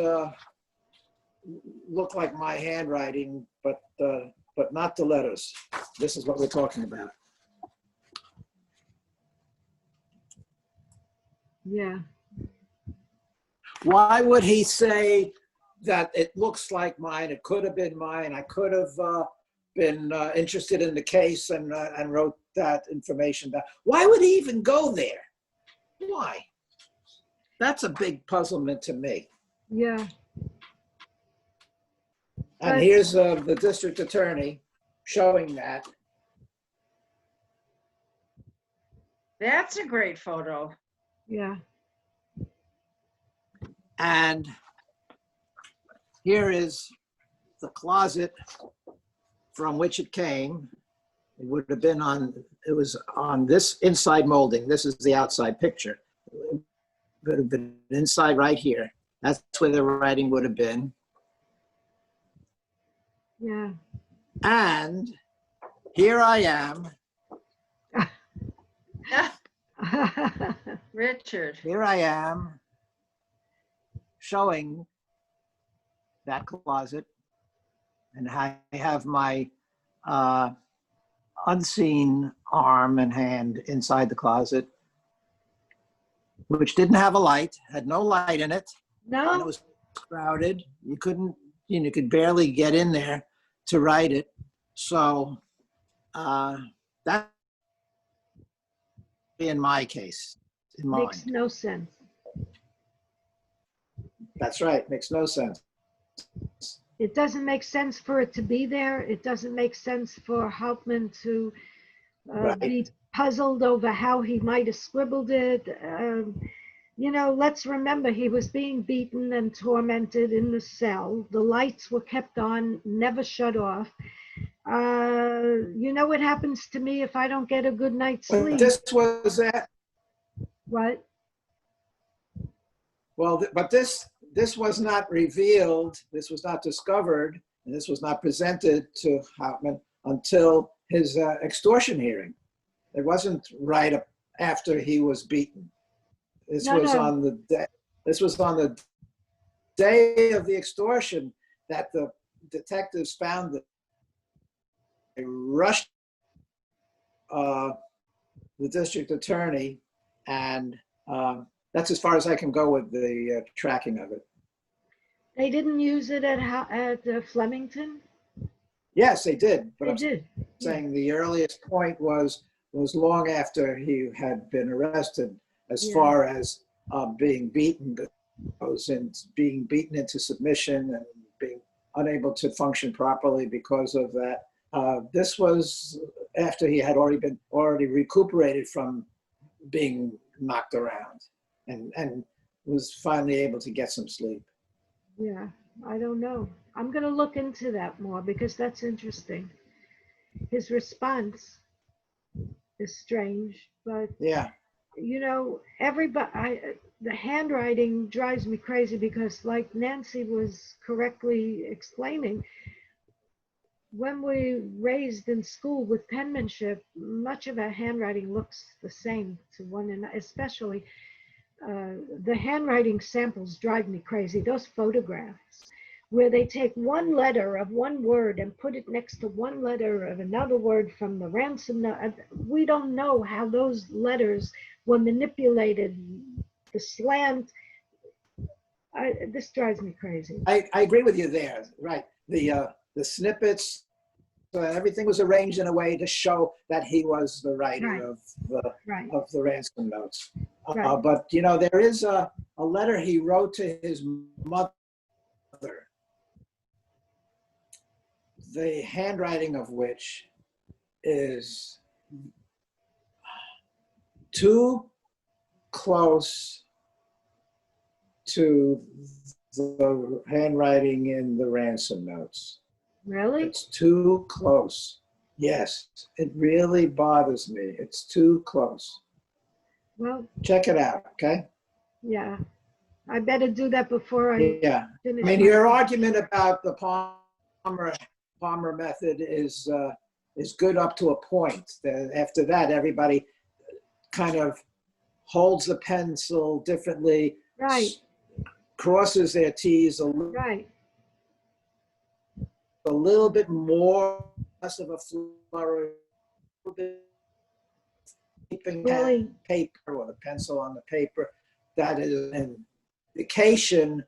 S2: look like my handwriting, but not the letters. This is what we're talking about.
S3: Yeah.
S2: Why would he say that it looks like mine? It could have been mine. I could have been interested in the case and wrote that information down. Why would he even go there? Why? That's a big puzzlement to me.
S3: Yeah.
S2: And here's the district attorney showing that.
S1: That's a great photo.
S3: Yeah.
S2: And here is the closet from which it came. It would have been it was on this inside molding. This is the outside picture. It would have been inside right here. That's where the writing would have been.
S3: Yeah.
S2: And here I am.
S1: Richard.
S2: Here I am showing that closet, and I have my unseen arm and hand inside the closet, which didn't have a light, had no light in it, and it
S3: No.
S2: was crowded. You couldn't, you could barely get in there to write it. So that in my case, in mine.
S3: Makes no sense.
S2: That's right, makes no sense.
S3: It doesn't make sense for it to be there. It doesn't make sense for Hauptmann to be
S2: Right.
S3: puzzled over how he might have scribbled it. You know, let's remember he was being beaten and tormented in the cell. The lights were kept on, never shut off. You know what happens to me if I don't get a good night's
S2: But
S3: sleep?
S2: this was that.
S3: What?
S2: Well, but this was not revealed. This was not discovered, and this was not presented to Hauptmann until his extortion hearing. It wasn't right after he was beaten. This
S3: No,
S2: was
S3: no.
S2: on the day. This was on the day of the extortion that the detectives found that they rushed the district attorney, and that's as far as I can go with the tracking of it.
S3: They didn't use it at Flemington?
S2: Yes, they did, but
S3: They
S2: I'm
S3: did.
S2: saying the earliest point was long after he had been arrested, as
S3: Yeah.
S2: far as being beaten goes, and being beaten into submission and being unable to function properly because of that. This was after he had already recuperated from being knocked around, and was finally able to get some sleep.
S3: Yeah, I don't know. I'm going to look into that more because that's interesting. His response is strange, but
S2: Yeah.
S3: you know, the handwriting drives me crazy because, like Nancy was correctly explaining, when we raised in school with penmanship, much of our handwriting looks the same to one another, especially the handwriting samples drive me crazy. Those photographs where they take one letter of one word and put it next to one letter of another word from the ransom note. We don't know how those letters were manipulated, the slant. This drives me crazy.
S2: I agree with you there. Right. The snippets, everything was arranged in a way to show that he was the writer
S3: Right.
S2: of the ransom notes.
S3: Right.
S2: But you know, there is a letter he wrote to his mother, the handwriting of which is too close to the handwriting in the ransom notes.
S3: Really?
S2: It's too close. Yes, it really bothers me. It's too close.
S3: Well,
S2: Check it out, okay?
S3: yeah. I better do that before I
S2: Yeah.
S3: finish.
S2: I mean,
S3: my
S2: your
S3: book.
S2: argument about the Palmer method is good up to a point. After that, everybody kind of holds the pencil differently,
S3: Right.
S2: crosses their T's
S3: Right.
S2: a little bit more, less of a flurry, a little bit keeping
S3: Really.
S2: paper or the pencil on the paper. That is an indication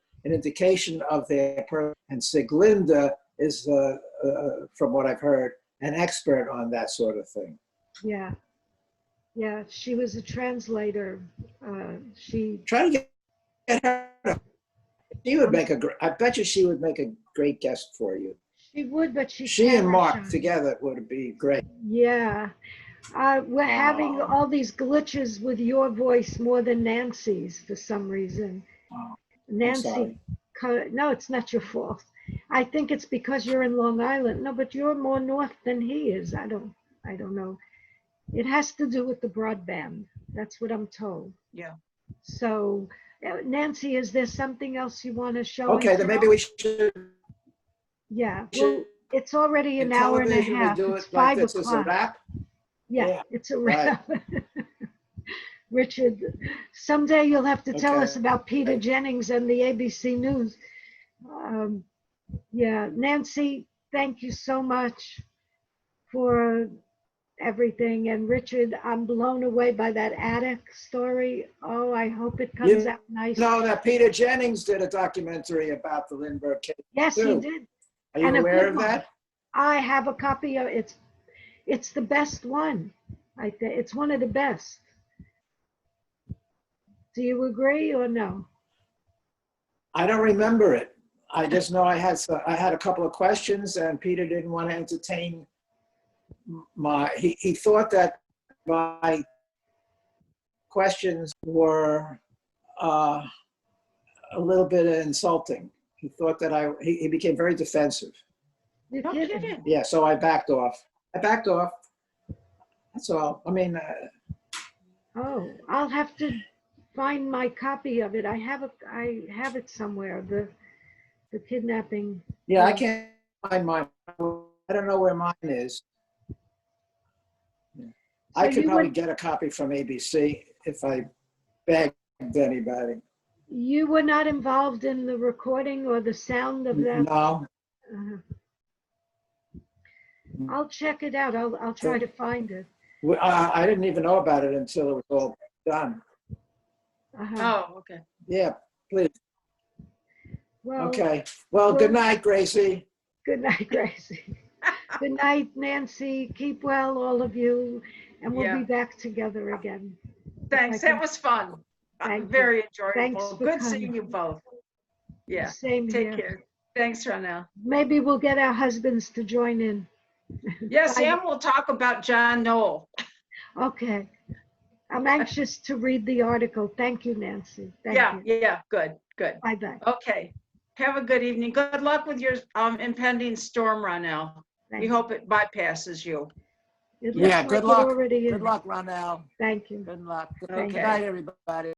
S2: of their person. And Sieglinde is, from what I've heard, an expert on that sort of thing.
S3: Yeah. Yeah. She was a translator. She.
S2: Try to get her. She would make I bet you she would make a great guest for you.
S3: She would, but she's
S2: She and
S3: camera
S2: Mark
S3: shy.
S2: together would be great.
S3: Yeah. We're having all these glitches with your voice more than Nancy's for some reason. Nancy, no, it's not your fault. I think it's because you're in Long Island. No, but you're more north than he is. I don't know. It has to do with the broadband. That's what I'm told.
S1: Yeah.
S3: So, Nancy, is there something else you want to show?
S2: Okay, then maybe we should.
S3: Yeah. Well, it's already an
S2: In
S3: hour and a
S2: television,
S3: half.
S2: we do
S3: It's
S2: it like
S3: 5
S2: this as a
S3: o'clock.
S2: wrap.
S3: Yeah, it's a
S2: right.
S3: wrap. Richard, someday you'll have to tell us about Peter Jennings and the ABC News. Yeah, Nancy, thank you so much for everything. And Richard, I'm blown away by that attic story. Oh, I hope it comes out nice.
S2: No, that Peter Jennings did a documentary about the Lindbergh case.
S3: Yes,
S2: too.
S3: he did.
S2: Are you aware of that?
S3: I have a copy of it. It's the best one. I think it's one of the best. Do you agree or no?
S2: I don't remember it. I just know I had a couple of questions, and Peter didn't want to entertain he thought that my questions were a little bit insulting. He thought that he became very defensive.
S3: You're
S1: No
S3: kidding.
S1: kidding.
S2: Yeah, so I backed off. That's all. I mean,
S3: Oh, I'll have to find my copy of it. I have it somewhere. The kidnapping.
S2: yeah, I can't find mine. I don't know where mine is. I
S3: So
S2: could
S3: you
S2: probably
S3: would-
S2: get a copy from ABC if I begged anybody.
S3: You were not involved in the recording or the sound of them?
S2: No.
S3: Uh-huh. I'll check it out. I'll try to find it.
S2: I didn't even know about it until it was all done.
S3: Uh-huh.
S1: Oh, okay.
S2: Yeah, please.
S3: Well,
S2: Okay. Well, good night, Gracie.
S3: good night, Gracie. Good night, Nancy. Keep well, all of you, and we'll
S1: Yeah.
S3: be back together again.
S1: Thanks.
S3: can-
S1: That was fun.
S3: Thank you.
S1: Very
S3: Thanks
S1: enjoyable.
S3: for
S1: Good
S3: coming.
S1: seeing you both. Yeah.
S3: Same
S1: Take
S3: here.
S1: care. Thanks, Ronell.
S3: Maybe we'll get our husbands to join in.
S1: Yes,
S3: Bye.
S1: and we'll talk about John Knoll.
S3: Okay. I'm anxious to read the article. Thank you, Nancy. Thank you.
S1: Yeah. Good.
S3: Bye-bye.
S1: Okay. Have a good evening. Good luck with your impending storm, Ronell.
S3: Thank
S1: We
S3: you.
S1: hope it bypasses you.
S3: It looks
S2: Yeah,
S3: like
S2: good
S3: it
S2: luck.
S3: already is.
S2: Good luck, Ronell.
S3: Thank you.
S2: Good luck.
S1: Okay.
S2: Good night, everybody.